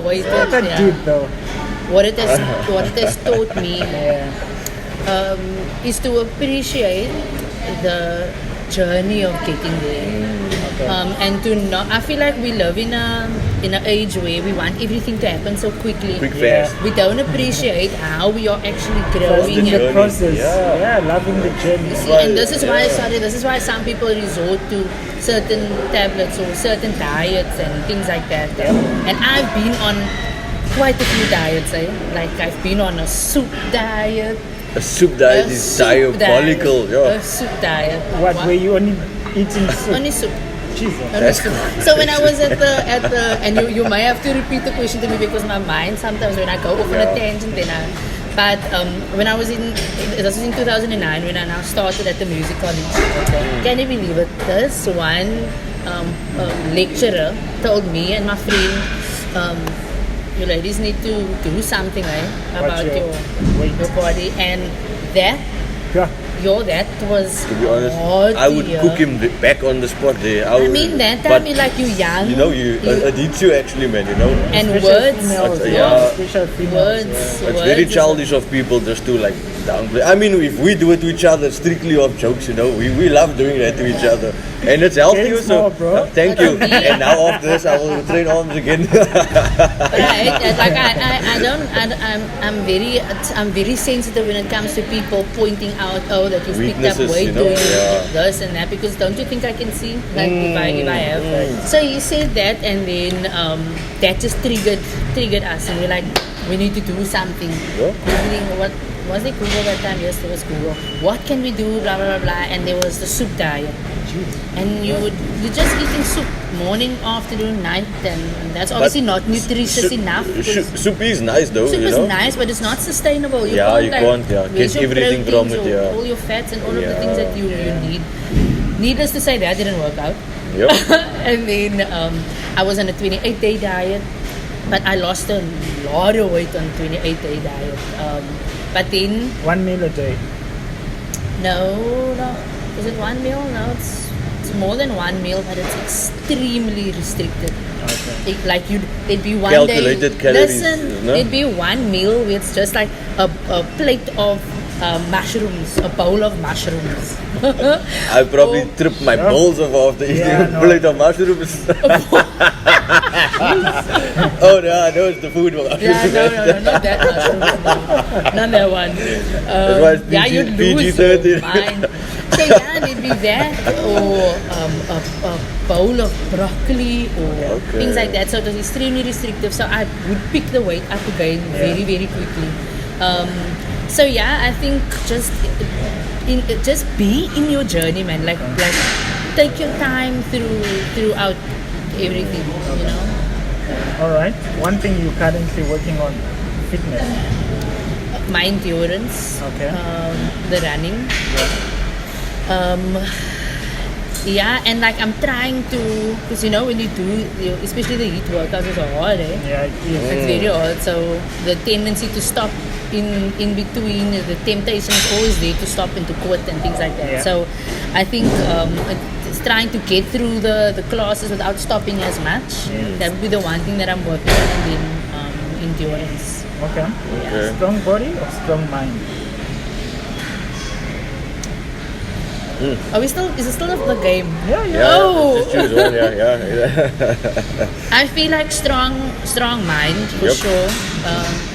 weighted.
Not that deep though.
What it has taught me is to appreciate the journey of getting there. And to not, I feel like we live in an age where we want everything to happen so quickly.
Quick fast.
We don't appreciate how we are actually
Trusting
growing.
the
journey.
process.
Yeah.
Yeah, loving the journey.
See, and this is why some people resort to certain tablets or certain diets and things like that. And I've been on quite a few diets. Like I've been on a soup diet.
A soup diet is diabolical.
A soup diet.
What? Were you only eating soup?
Only soup.
Jesus.
That's cool.
So when I was at the and you might have to repeat the question to me because my mind sometimes when I go off on a tangent but when I was this was in 2009 when I now started at the music college. Okay. Can you believe it? This one lecturer told me and my friend, you ladies need to do something about your body, and that.
Yeah.
That was
to be honest,
hard
I would
to
cook him back on the spot there.
I mean that time like you're young.
You know, it hits you actually, man. You know.
And
Special females,
words.
It's very childish of people just to like downplay. I mean, if we do it to each other, strictly off jokes, you know, we love doing that to each other, and it's healthy. So thank you. And now after this, I will train arms again.
Right, like I'm very sensitive when it comes to people pointing out, that you've picked up weight doing this and that, because don't you think I can see like if I have. So you said that, and then that just triggered us, and we're like, we need to do something. Googling what was it? Google that time? Yes, there was Google. What can we do? Blah blah blah blah. And there was the soup diet. And you're just eating soup morning, afternoon, night, and that's obviously not nutritious enough.
Soup is nice though.
Soup is nice, but it's not sustainable. You
can't get everything from it.
All your fats and all of the things that you need. Needless to say, that didn't work out.
Yep.
And then I was on a 28-day diet, but I lost a lot of weight on a 28-day diet. But then
1 meal a day.
No. Is it 1 meal? No, it's more than 1 meal, but it's extremely restricted. Okay. It'd be one
calculated
day.
Calories,
listen, it'd be 1 meal where it's just like a plate of mushrooms, a bowl of mushrooms.
I probably tripped my balls off after eating a plate of mushrooms. Oh no, it's the food one.
Yeah, no, not that mushrooms. No. Not that one. You'd lose your mind. So it'd be that, or a bowl of broccoli, or things like that. So it was extremely restrictive. So I would pick the weight up again very, very quickly. So I think just be in your journey, man. Like take your time throughout everything, you know.
All right. One thing you're currently working on, fitness.
My endurance. Okay. The running. And like I'm trying to, because you know when you do, especially the heat workouts is hard, eh?
Yeah,
it's very hard. So the tendency to stop in between, the temptation is always there to stop and to quit and things like that. Yeah. So I think it's trying to get through the classes without stopping as much. That would be the one thing that I'm working on, and then endurance.
Okay. Strong body or strong mind?
Are we still? Is it still the game?
Yeah.
Oh.
Just choose one.
I feel like strong mind for sure,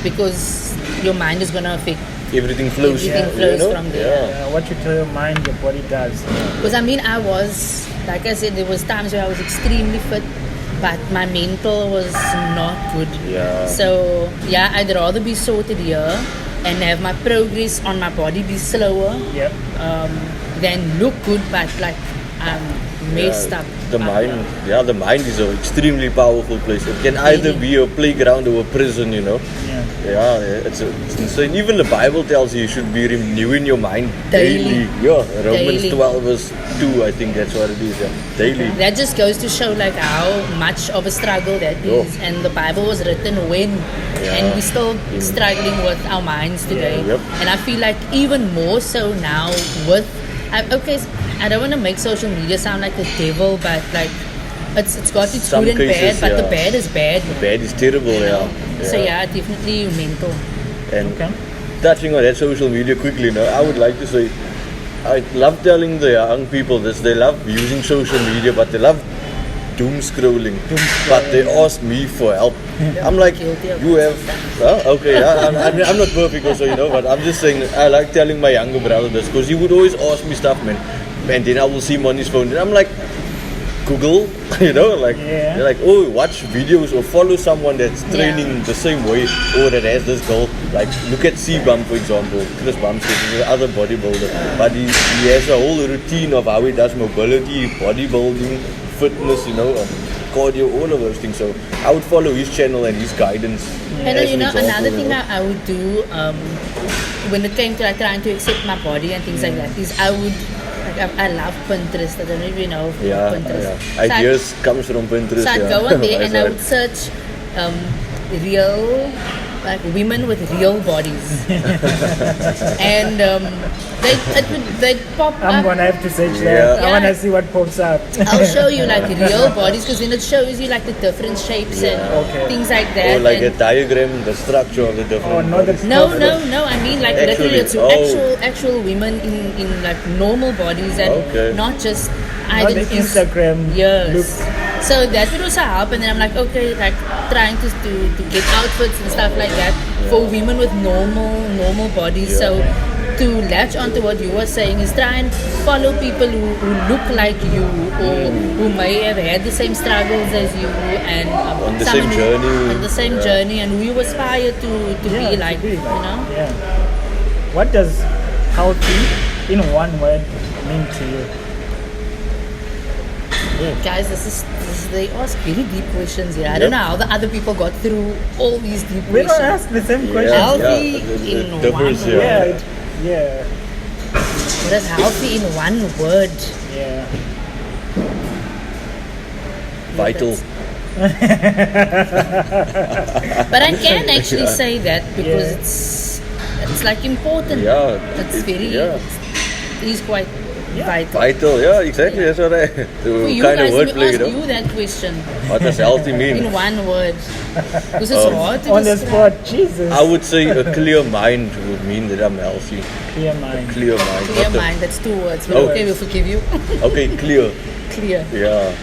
because your mind is gonna affect.
Everything flows
from there.
What you tell your mind, your body does.
Because I mean, I was, like I said, there was times where I was extremely fit, but my mental was not good.
Yeah.
So I'd rather be sorted here and have my progress on my body be slower.
Yep.
Than look good, but like I'm messed up.
The mind is an extremely powerful place. It can either be a playground or a prison, you know. It's insane. Even the Bible tells you should be renewing your mind daily. Romans 12 verse 2, I think that's what it is. Daily.
That just goes to show like how much of a struggle that is. And the Bible was written when, and we're still struggling with our minds today. And I feel like even more so now with. I don't want to make social media sound like the devil, but like it's got its good and bad, but the bad is bad.
The bad is terrible,
So definitely mental.
And touching on that social media quickly, I would like to say, I love telling the young people this. They love using social media, but they love doom scrolling. But they ask me for help. I'm like, you have... I'm not perfect also, but I'm just saying, I like telling my younger brother this, because he would always ask me stuff, man. And then I will see him on his phone, and I'm like, Google, like
Yeah.
you're like, oh, watch videos or follow someone that's training the same way or that has this goal. Like look at C-Bum, for example, Chris Bumstead, he's another bodybuilder, but he has a whole routine of how he does mobility, bodybuilding, fitness, cardio, all of those things. So I would follow his channel and his guidance.
And
as an example,
another thing I would do when it came to like, trying to accept my body and things like that is I would. I love Pinterest. I don't know if you know Pinterest.
Yeah. Ideas comes from Pinterest.
So I'd go on there and I would search real, like women with real bodies, and they'd pop up.
I'm gonna have to search that. I wanna see what pops up.
I'll show you like real bodies because then it shows you like the different shapes and things like that.
Or like a diagram, the structure of the different.
No. I mean like literally it's actual women in like normal bodies and not just
the Instagram
look. So that would also help, and then I'm like, okay, like trying to get outfits and stuff like that for women with normal bodies. So to latch onto what you were saying is try and follow people who look like you or who may have had the same struggles as you and
on the same journey.
On the same journey, and who you aspire to be like,
Yeah. What does healthy in one word mean to you?
Guys, they ask very deep questions here. I don't know how the other people got through all these deep
We
questions.
don't ask the same question.
Healthy in one word.
Yeah.
What is healthy in one word?
Yeah.
Vital.
But I can actually say that because it's like important.
Yeah.
It's quite vital.
Vital, yeah, exactly. That's what I.
For you
kind
guys,
of
let me
wordplay,
ask you that question
What does healthy mean?
in one word. Because it's hard to
On the
describe.
spot, Jesus.
I would say a clear mind would mean that I'm healthy.
Clear mind.
Clear mind.
Clear
not
mind, that's 2 words. But
Oh.
okay, we'll forgive you.
Okay, clear.
Clear.
Yeah.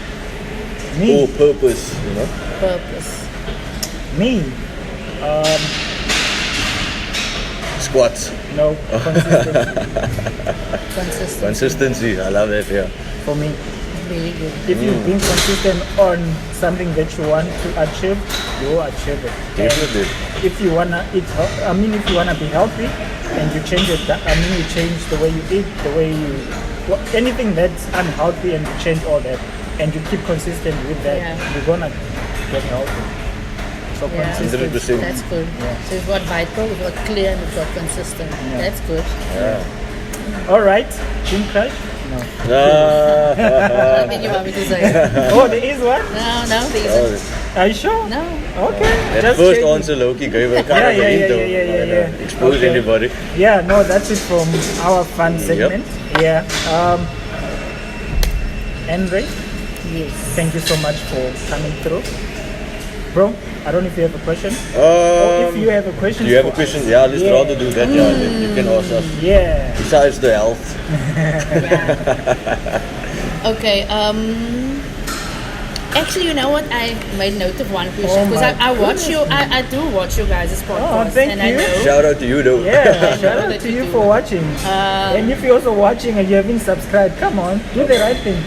Me.
Oh, purpose,
Purpose.
Me.
Squats.
No.
Consistent.
Consistency. I love that, yeah.
For me.
Very good.
If you've been consistent on something that you want to achieve, you will achieve it.
Definitely.
And if you wanna eat, if you wanna be healthy, and you change it, you change the way you eat, the way you, anything that's unhealthy, and you change all that, and you keep consistent with that, you're gonna get healthy. So consistency.
100%.
That's good.
Yeah.
So we've got vital, we've got clear, and we've got consistent.
Yeah.
That's good.
Yeah.
All right, gym crush. No.
I mean, you want me to say it?
Oh, there is one.
No, there isn't.
Are you sure?
No.
Okay.
That
just
first
checking.
answer Loki gave a kind of a hint, though.
Yeah.
Expose
Okay.
anybody.
Yeah, no, that's it from our fun segment. Yeah. Anray,
Yes.
thank you so much for coming through. Bro, I don't know if you have a question. Or if you have a question.
Do you have a
for
question?
us.
Yeah, let's rather do that. Yeah, then you can ask us.
Yeah.
Besides the health.
Okay. Actually, you know what? I made note of one question
Oh
because
my
I watch you. I do watch you guys' podcast.
thank
and
you.
I know.
Shout out to you, though.
Yeah, shout out
that
to
you
you
do.
for watching. And if you're also watching and you haven't subscribed, come on, do the right thing.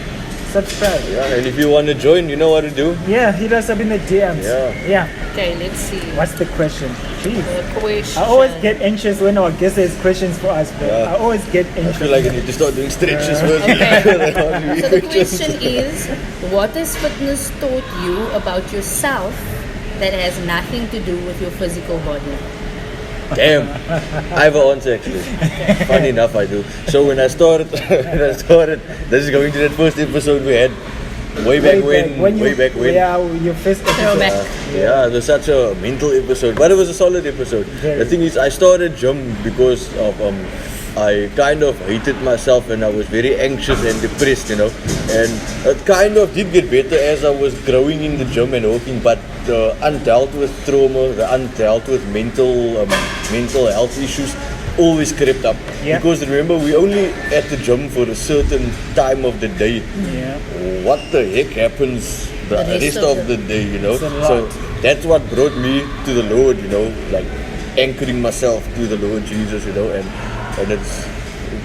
Subscribe.
Yeah, and if you want to join, you know what to do.
Yeah, hit us up in the DMs. Yeah.
Okay, let's see.
What's the question? Jeez.
The question.
I always get anxious when our guest has questions for us, bro.
Yeah.
I always get
I
anxious.
feel like I need to start doing stretches first.
Okay. So the question is, what has fitness taught you about yourself that has nothing to do with your physical body?
Damn, I have an answer actually. Funny enough, I do. So when I started, this is going to that first episode we had way back when.
Yeah, your first episode.
Throwback.
Yeah, it was such a mental episode, but it was a solid episode.
Very.
The thing is, I started gym because of I kind of hated myself and I was very anxious and depressed, and it kind of did get better as I was growing in the gym and working, but the undealt with trauma, the undealt with mental health issues always crept up.
Yeah.
Because remember, we only at the gym for a certain time of the day.
Yeah.
What the heck happens the rest of the day,
It's a lot.
So that's what brought me to the Lord, like anchoring myself to the Lord Jesus, and it's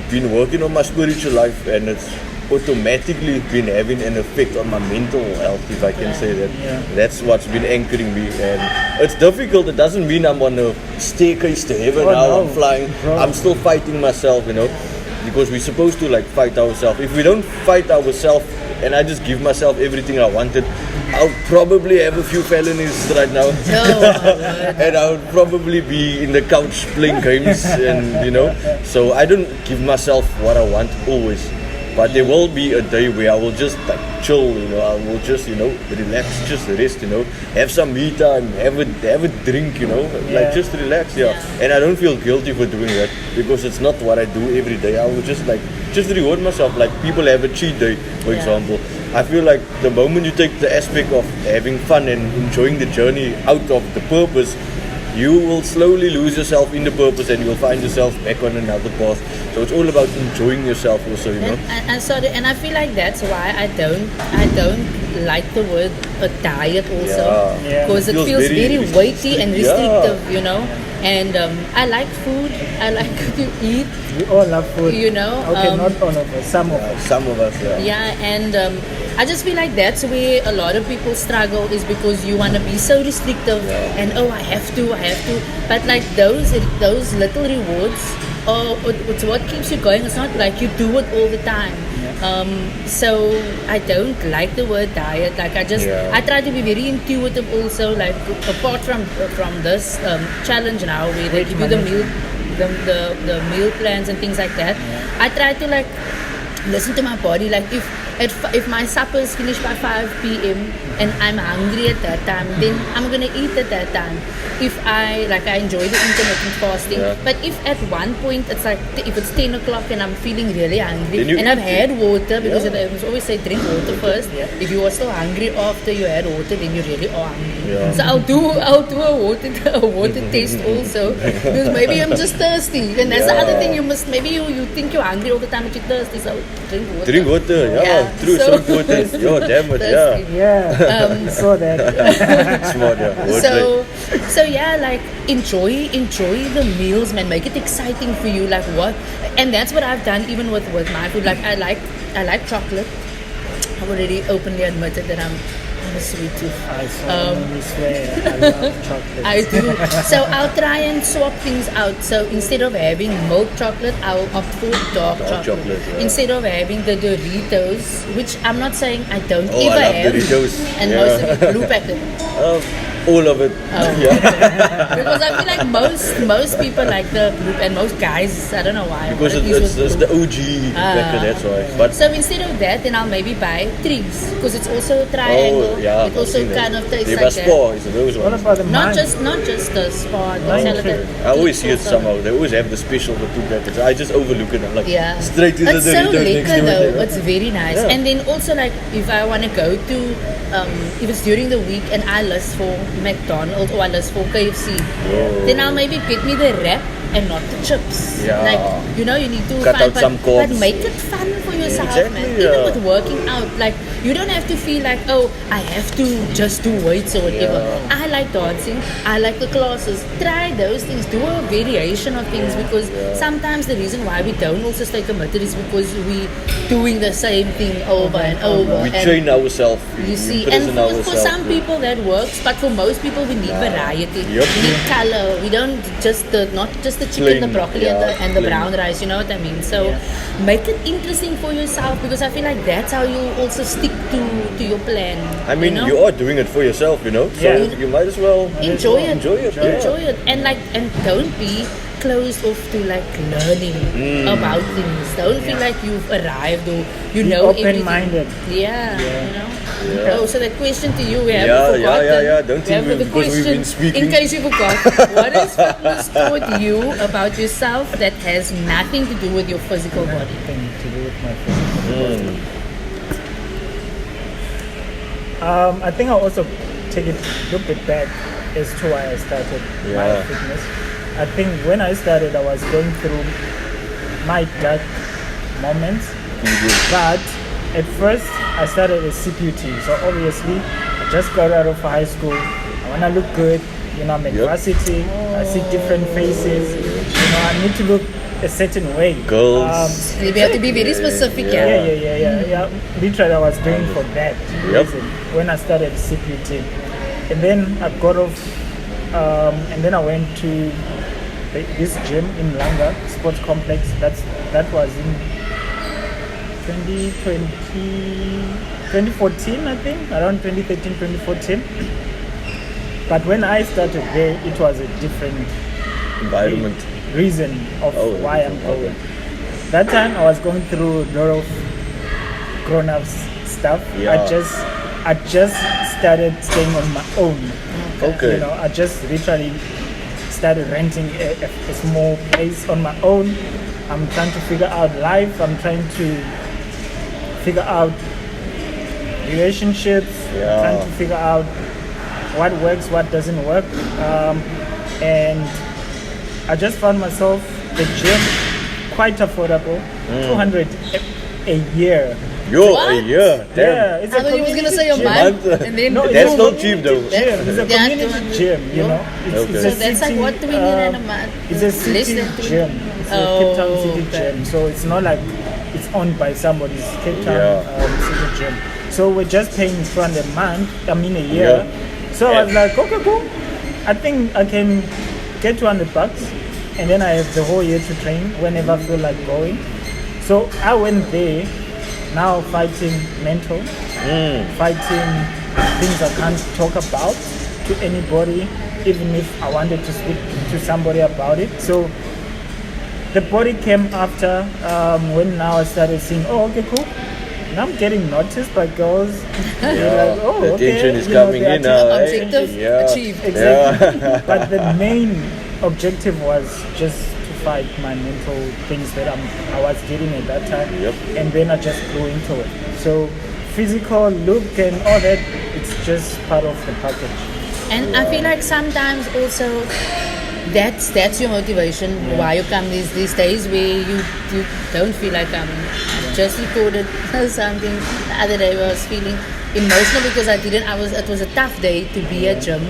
been working on my spiritual life, and it's automatically been having an effect on my mental health, if I can say that.
Yeah.
That's what's been anchoring me, and it's difficult. It doesn't mean I'm on a staircase to heaven now.
No.
I'm flying.
Bro.
I'm still fighting myself, because we're supposed to fight ourselves. If we don't fight ourselves, and I just give myself everything I wanted, I'll probably have a few felonies right now. And I would probably be in the couch playing games, and so I don't give myself what I want always. But there will be a day where I will just chill, I will just, relax, just rest, have some me time, have a drink, just relax, And I don't feel guilty for doing that, because it's not what I do every day. I will just reward myself, like people have a cheat day, for example. I feel like the moment you take the aspect of having fun and enjoying the journey out of the purpose, you will slowly lose yourself in the purpose, and you'll find yourself back on another path. So it's all about enjoying yourself also,
And I feel like that's why I don't like the word a diet also, because it feels very weighty and restrictive, And I like food. I like to eat.
We all love food.
Okay,
not all of us. Some of us.
Some of us,
Yeah, and I just feel like that's where a lot of people struggle, is because you want to be so restrictive and I have to. But like those little rewards, it's what keeps you going. It's not like you do it all the time. So I don't like the word diet. Like I try to be very intuitive also. Like apart from this challenge now, where they give you the meal plans and things like that, I try to listen to my body. Like if my supper is finished by 5 p.m. and I'm hungry at that time, then I'm gonna eat at that time. If I enjoy the intermittent fasting, but if at one point it's if it's 10 o'clock and I'm feeling really hungry and I've had water, because I always say drink water first. If you are still hungry after you had water, then you really are hungry. So I'll do a water test also, because maybe I'm just thirsty. And that's the other thing, maybe you think you're hungry all the time but you're thirsty, so drink water.
Drink water, true, so important. Damn it,
Saw that.
Smart,
So enjoy the meals, man. Make it exciting for you. And that's what I've done even with my food. I like chocolate. I've already openly admitted that I'm a sweet tooth.
I swear, I love chocolate.
I do. So I'll try and swap things out. So instead of having milk chocolate, I'll opt for dark chocolate. Instead of having the Doritos, which I'm not saying I don't ever have.
Doritos.
And most of it blue packet.
All of it.
Because I feel like most people like the blue, and most guys, I don't know why.
Because it's the OG packet, that's why. But
so instead of that, then I'll maybe buy Triggs, because it's also a triangle. It also kind of tastes like
that. Is those ones.
What about the
not just the Spar, the salad.
I always see it somehow. They always have the special for 2 packets. I just overlook it. I'm like, straight to the
It's so
Doritos next
lekker
to it.
though. It's very nice. And then also if I want to go to, if it's during the week and I list for McDonald's or I list for KFC, then I'll maybe get me the wrap and not the chips. You need to
cut out some carbs.
But make it fun for yourself,
exactly,
man. Even with working out, you don't have to feel like, I have to just do weights or whatever. I like dancing. I like the classes. Try those things. Do a variation of things, because sometimes the reason why we don't also stay committed is because we doing the same thing over and over.
We train ourselves.
You see, and for some people that works, but for most people we need variety. We need color. We don't not just the chicken, the broccoli, and the brown rice. You know what I mean? So make it interesting for yourself, because I feel like that's how you also stick to your plan.
I mean, you are doing it for yourself, so you might as well
enjoy it.
Enjoy it,
and don't be closed off to learning about things. Don't feel like you've arrived or you know
open-minded.
So the question to you, we haven't forgotten.
Don't think because we've been speaking.
In case you forgot, what has fitness taught you about yourself that has nothing to do with your physical body?
Nothing to do with my physical body. I think I'll also take it a little bit back as to why I started my fitness. I think when I started, I was going through my dark moments, but at first I started as CPUT. So obviously, I just got out of high school. I want to look good. I'm at varsity. I see different faces. I need to look a certain way.
Girls.
You have to be very specific.
Yeah. Literally, I was doing for that reason when I started CPT. And then I got off, and then I went to this gym in Langa Sports Complex. That was in 2014, I think, around 2013, 2014. But when I started there, it was a different
environment.
Reason of why I'm going. That time I was going through a lot of grown-up stuff.
Yeah.
I just started staying on my own.
Okay.
You know, I just literally started renting a small place on my own. I'm trying to figure out life. I'm trying to figure out relationships. Trying to figure out what works, what doesn't work. And I just found myself the gym quite affordable, 200 a year.
What?
A year? Damn.
Yeah, it's
I thought he was going to say a month. And then
That's not cheap though.
It's a community gym, you know. It's
So that's like what, 3 million a month?
It's a city gym. It's a Cape Town city gym. So it's not like it's owned by somebody. It's Cape Town city gym. So we're just paying 200 a year. So I was like, okay, cool. I think I can get $200, and then I have the whole year to train whenever I feel like going. So I went there, now fighting mental, fighting things I can't talk about to anybody, even if I wanted to speak to somebody about it. So the body came after when now I started seeing, okay, cool. Now I'm getting noticed by girls. Like,
the attention is coming in now.
Objective achieved.
Exactly. But the main objective was just to fight my mental things that I was dealing at that time. And then I just grew into it. So physical look and all that, it's just part of the package.
And I feel like sometimes also that's your motivation why you come these days where you don't feel like just recorded something the other day where I was feeling emotional because it was a tough day to be at gym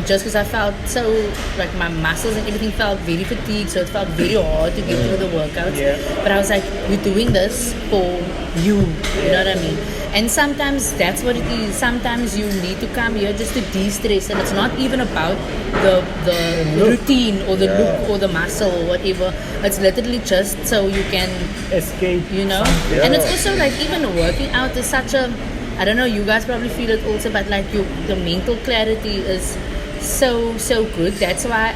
just because I felt so like my muscles and everything felt very fatigued, so it felt very hard to get through the workouts. But I was like, you're doing this for you know what I mean? And sometimes that's what it is. Sometimes you need to come here just to de-stress, and it's not even about the routine or the look or the muscle or whatever. It's literally just so you can
escape,
you know. And it's also like even working out is such a, I don't know, you guys probably feel it also, but like the mental clarity is so good. That's why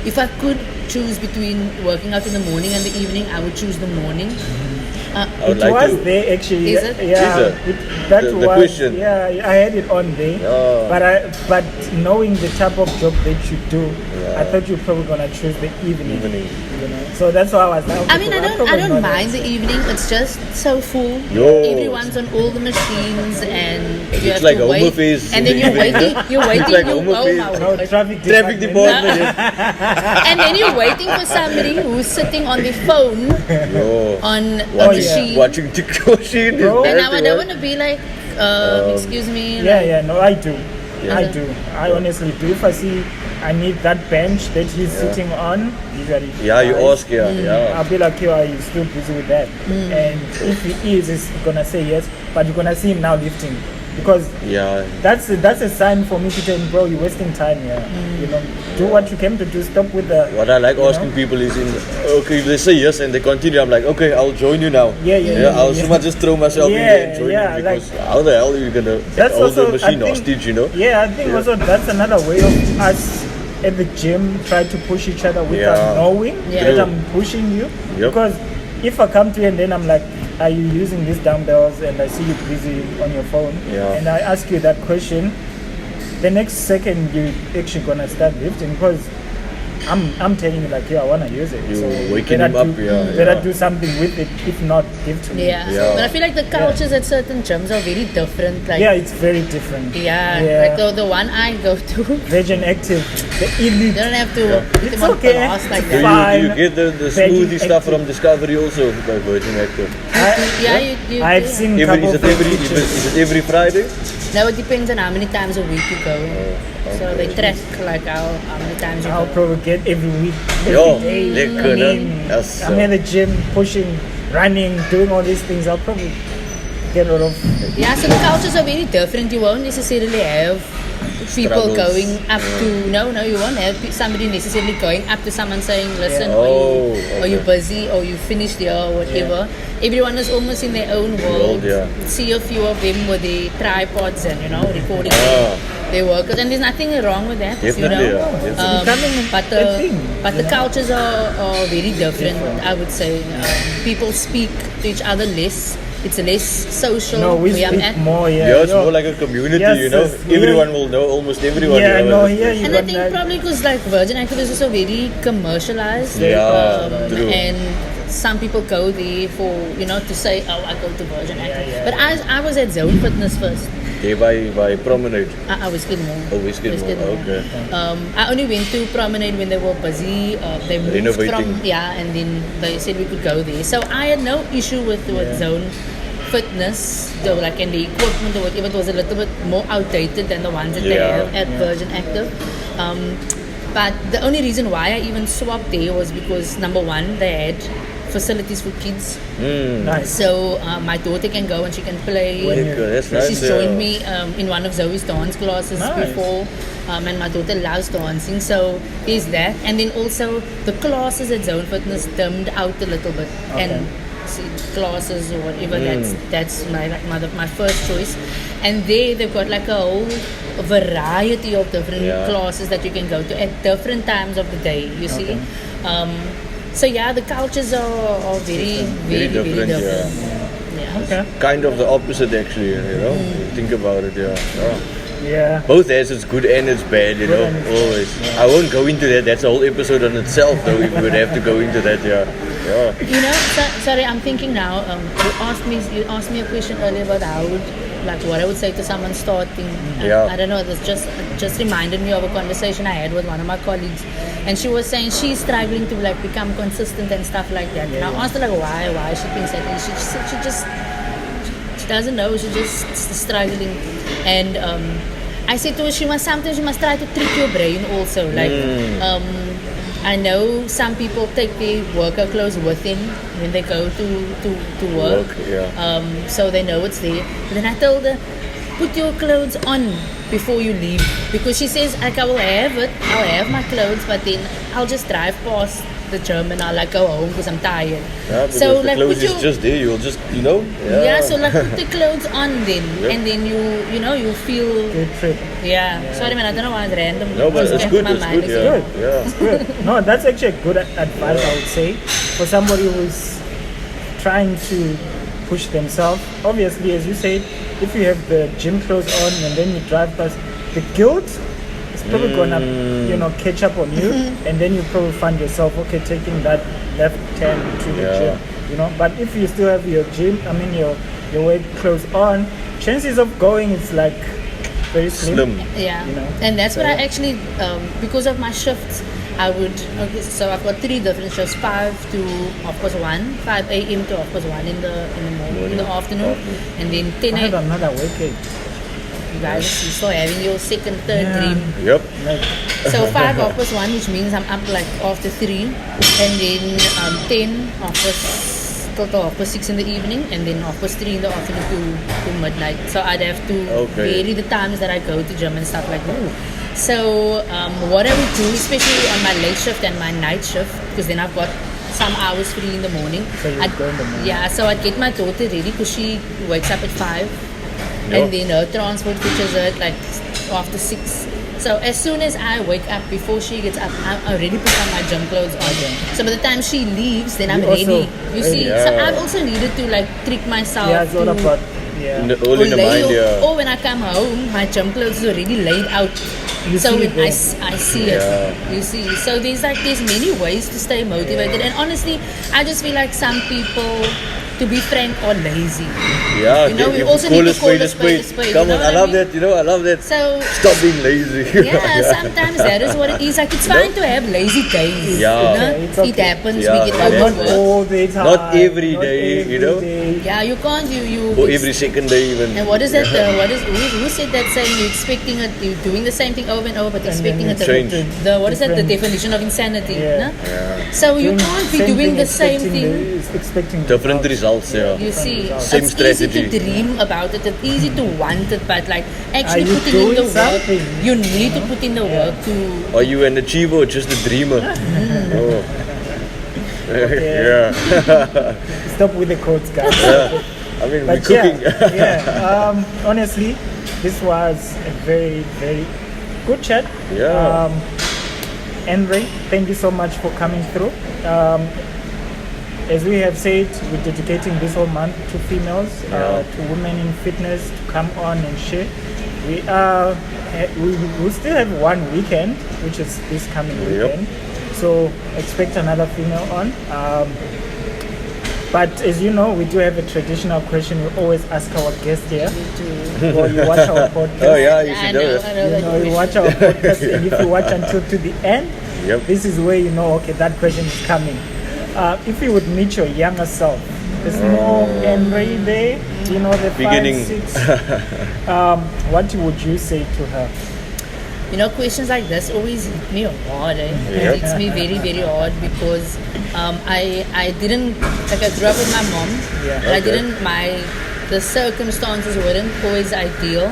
if I could choose between working out in the morning and the evening, I would choose the morning.
It was there actually.
Is it?
Yeah, that
the
was.
question.
Yeah, I had it on there. But knowing the type of job that you do, I thought you were probably gonna choose the evening. You know? So that's why I was like.
I mean, I don't mind the evening. It's just so full. Everyone's on all the machines, and you have
like
to wait. And then you're waiting.
Traffic
department.
And then you're waiting for somebody who's sitting on the phone on a machine.
Watching TikTok machine.
And now I don't want to be like, excuse me.
No, I do. I do. I honestly do. If I see I need that bench that he's sitting on, usually.
You ask,
I'll be like, are you still busy with that? And if he is, he's gonna say yes, but you're gonna see him now lifting. Because that's a sign for me to tell him, bro, you're wasting time here. You know, do what you came to do. Stop with the.
What I like asking people is, okay, if they say yes and they continue, I'm like, okay, I'll join you now. I'll just throw myself in there and join you, because how the hell are you gonna hold the machine hostage, you know?
Yeah, I think also that's another way of us at the gym try to push each other without knowing that I'm pushing you. Because if I come to you and then I'm like, are you using these dumbbells, and I see you busy on your phone, and I ask you that question, the next second you're actually gonna start lifting, because I'm telling you like, I wanna use it.
You're waking him up,
better do something with it. If not, give to me.
But I feel like the cultures at certain gyms are very different. Like,
it's very different.
Like the one I go to,
Virgin Active, the elite.
They don't have to put them on class like
Do
that.
you get the smoothie stuff from Discovery also by Virgin Active?
I've
seen
is it every Friday?
No, it depends on how many times a week you go. So they track like how many times you
I'll
go.
probably get every week,
Yo,
every day.
lekker, hè?
I'm in the gym, pushing, running, doing all these things. I'll probably get a lot of...
Yeah, so the cultures are very different. You won't necessarily have people
Struggles.
going up to you won't have somebody necessarily going up to someone saying, listen, are you busy, or you finished here, or whatever. Everyone is almost in their own world. See a few of them with their tripods and recording their workouts, and there's nothing wrong with that.
Definitely,
But the cultures are very different. I would say people speak to each other less. It's less social.
No, we
where I'm
speak
at.
more.
It's more like a community,
Yes,
Everyone will know almost everyone.
And I think probably because like Virgin Active is also very commercialized.
True.
And some people go there for, to say, oh, I go to Virgin Active. But I was at Zone Fitness first.
Okay, by Promenade.
I was Skidmore.
Okay.
I only went to Promenade when they were busy. They moved
Renovating.
and then they said we could go there. So I had no issue with Zone Fitness, though, like, and the equipment or whatever. It was a little bit more outdated than the ones that they have at Virgin Active. But the only reason why I even swapped there was because, number one, they had facilities for kids.
Nice.
So my daughter can go and she can play.
That's nice.
She's joined me in one of Zoe's dance classes before, and my daughter loves dancing, so there's that. And then also the classes at Zone Fitness dimmed out a little bit, and classes or whatever. That's my first choice. And they've got like a whole variety of different classes that you can go to at different times of the day. You see. So the cultures are very, very different.
Okay.
Kind of the opposite, actually. You think about it. Both has its good and its bad. Always. I won't go into that. That's a whole episode on itself, though. If we would have to go into that.
Sorry, I'm thinking now. You asked me a question earlier about how what I would say to someone starting. I don't know. It just reminded me of a conversation I had with one of my colleagues, and she was saying she's struggling to become consistent and stuff like that. And I asked her why she thinks that. She said she doesn't know. She's just struggling, and I said to her, sometimes you must try to trick your brain also. I know some people take their workout clothes with them when they go to work. So they know it's there. But then I told her, put your clothes on before you leave, because she says I will have my clothes, but then I'll just drive past the gym and I'll go home because I'm tired.
So the clothes is just there. You'll just
so put the clothes on then, and then you feel
good trip.
Sorry man, I don't know why it's random.
No, but it's good.
It's good. No, that's actually a good advice, I would say, for somebody who's trying to push themselves. Obviously, as you said, if you have the gym clothes on and then you drive past, the guilt is probably gonna catch up on you, and then you probably find yourself taking that left turn to the gym. But if you still have your your work clothes on, chances of going it's very slim.
And that's what I actually because of my shifts I would so I've got 3 different shifts, 5 to 5 a.m. to 1 in the morning, in the afternoon, and then 10 a.m.
Another wicked.
You guys are still having your second, third dream.
Yep.
So 5 1, which means I'm up after 3, and then 10 total 6 in the evening, and then 3 in the afternoon to midnight. So I'd have to vary the times that I go to gym and stuff like that. So what I would do, especially on my late shift and my night shift, because then I've got some hours free in the morning.
So you go in the morning.
So I'd get my daughter ready because she wakes up at 5. And then her transport features her after 6. So as soon as I wake up, before she gets up, I already put on my gym clothes on. So by the time she leaves, then I'm ready. You see, so I've also needed to trick myself.
It's all about
all in the mind.
Or when I come home, my gym clothes is already laid out. So when I see it, you see. So there's many ways to stay motivated. And honestly, I just feel like some people to be frank, or lazy.
Yeah,
You know, we
you
also
call
need
a
to call a
spade a
spade.
Come
you
on,
know
I
what
love
mean?
that. I love that.
So
Stop being lazy.
yeah, sometimes that is what it is. Like it's fine to have lazy days.
Yeah.
You know?
It's okay.
It happens.
Yeah,
We get
it
Not
overworked.
all the time.
Not every
not
day,
every
you know?
day.
Yeah, you can't. You.
Or
it's-
every second day even.
And what is that? Who said that saying? You're expecting it. You're doing the same thing over and over, but
And
expecting
then
it.
change.
What is that? The
Different.
definition of insanity.
Yeah.
No? So you can't be doing the same thing.
Expecting
Different results, yeah.
You see,
Same
it's easy
strategy.
to dream about it. It's easy to want it, but like actually
Are you
putting in the
doing
work,
something?
you need to put in the work to.
Are you an achiever or just a dreamer? Oh.
Okay.
Yeah.
Stop with the quotes, guys.
I mean, we're
But
cooking.
honestly, this was a very, very good chat.
Yeah.
Anray, thank you so much for coming through. As we have said, we're dedicating this whole month to females, to women in fitness, to come on and share. We still have one weekend, which is this coming weekend. So expect another female on. But as you know, we do have a traditional question we always ask our guests here. Or you watch our podcast.
Oh yeah, you should
I
know
know,
it.
I know
You
that
know, you
question.
watch our podcast, and if you watch until to the end, this is where you know, okay, that question is coming. If you would meet your younger self, the small Anray there, you know, the
Beginning.
5, 6, what would you say to her?
You know, questions like this always hit me hard. It hits me very, very hard because I didn't, like I grew up with my mom, but I didn't, the circumstances weren't always ideal,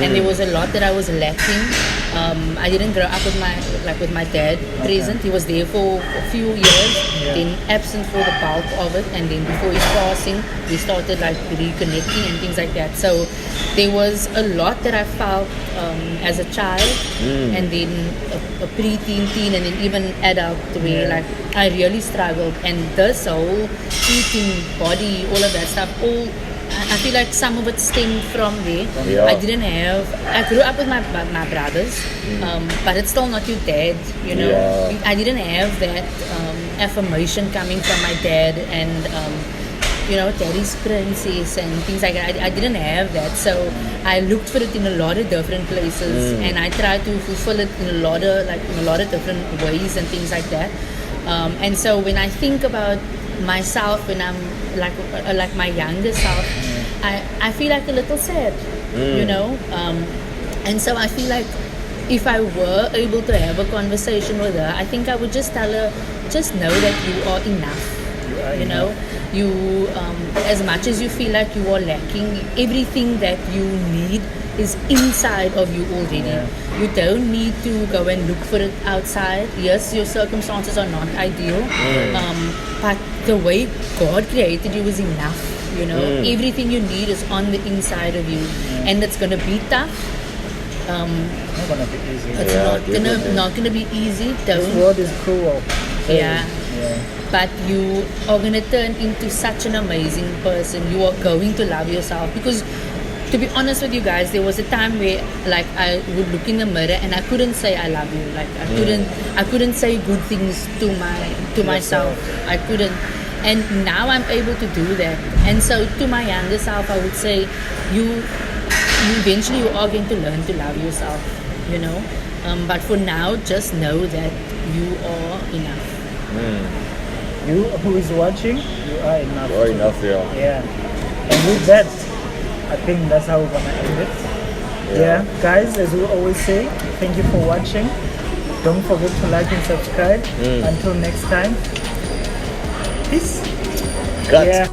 and there was a lot that I was lacking. I didn't grow up with my dad present. He was there for a few years, then absent for the bulk of it, and then before his passing, we started like reconnecting and things like that. So there was a lot that I felt as a child, and then a preteen, teen, and then even adult, where like I really struggled. And this whole eating, body, all of that stuff, I feel like some of it stemmed from there. I grew up with my brothers, but it's still not your dad, you know. I didn't have that affirmation coming from my dad and, you know, daddy's princess and things like that. I didn't have that. So I looked for it in a lot of different places and I tried to fulfill it in a lot of different ways and things like that. And so when I think about myself when I'm like my younger self, I feel like a little sad, you know. And so I feel like if I were able to have a conversation with her, I think I would just tell her, just know that you are enough. You know, you as much as you feel like you are lacking, everything that you need is inside of you already. You don't need to go and look for it outside. Yes, your circumstances are not ideal, but the way God created you is enough. You know, everything you need is on the inside of you, and it's gonna be tough.
Not gonna be easy.
It's not gonna be easy.
This world is cruel.
Yeah. But you are gonna turn into such an amazing person. You are going to love yourself, because to be honest with you guys, there was a time where like I would look in the mirror and I couldn't say I love you. Like I couldn't say good things to myself. I couldn't. And now I'm able to do that. And so to my younger self, I would say you eventually you are going to learn to love yourself, you know. But for now, just know that you are enough.
You who is watching, you are enough.
You are enough,
Yeah. And with that, I think that's how we're gonna end it. Yeah. Guys, as we always say, thank you for watching. Don't forget to like and subscribe. Until next time. Peace.
Cut.
Yeah.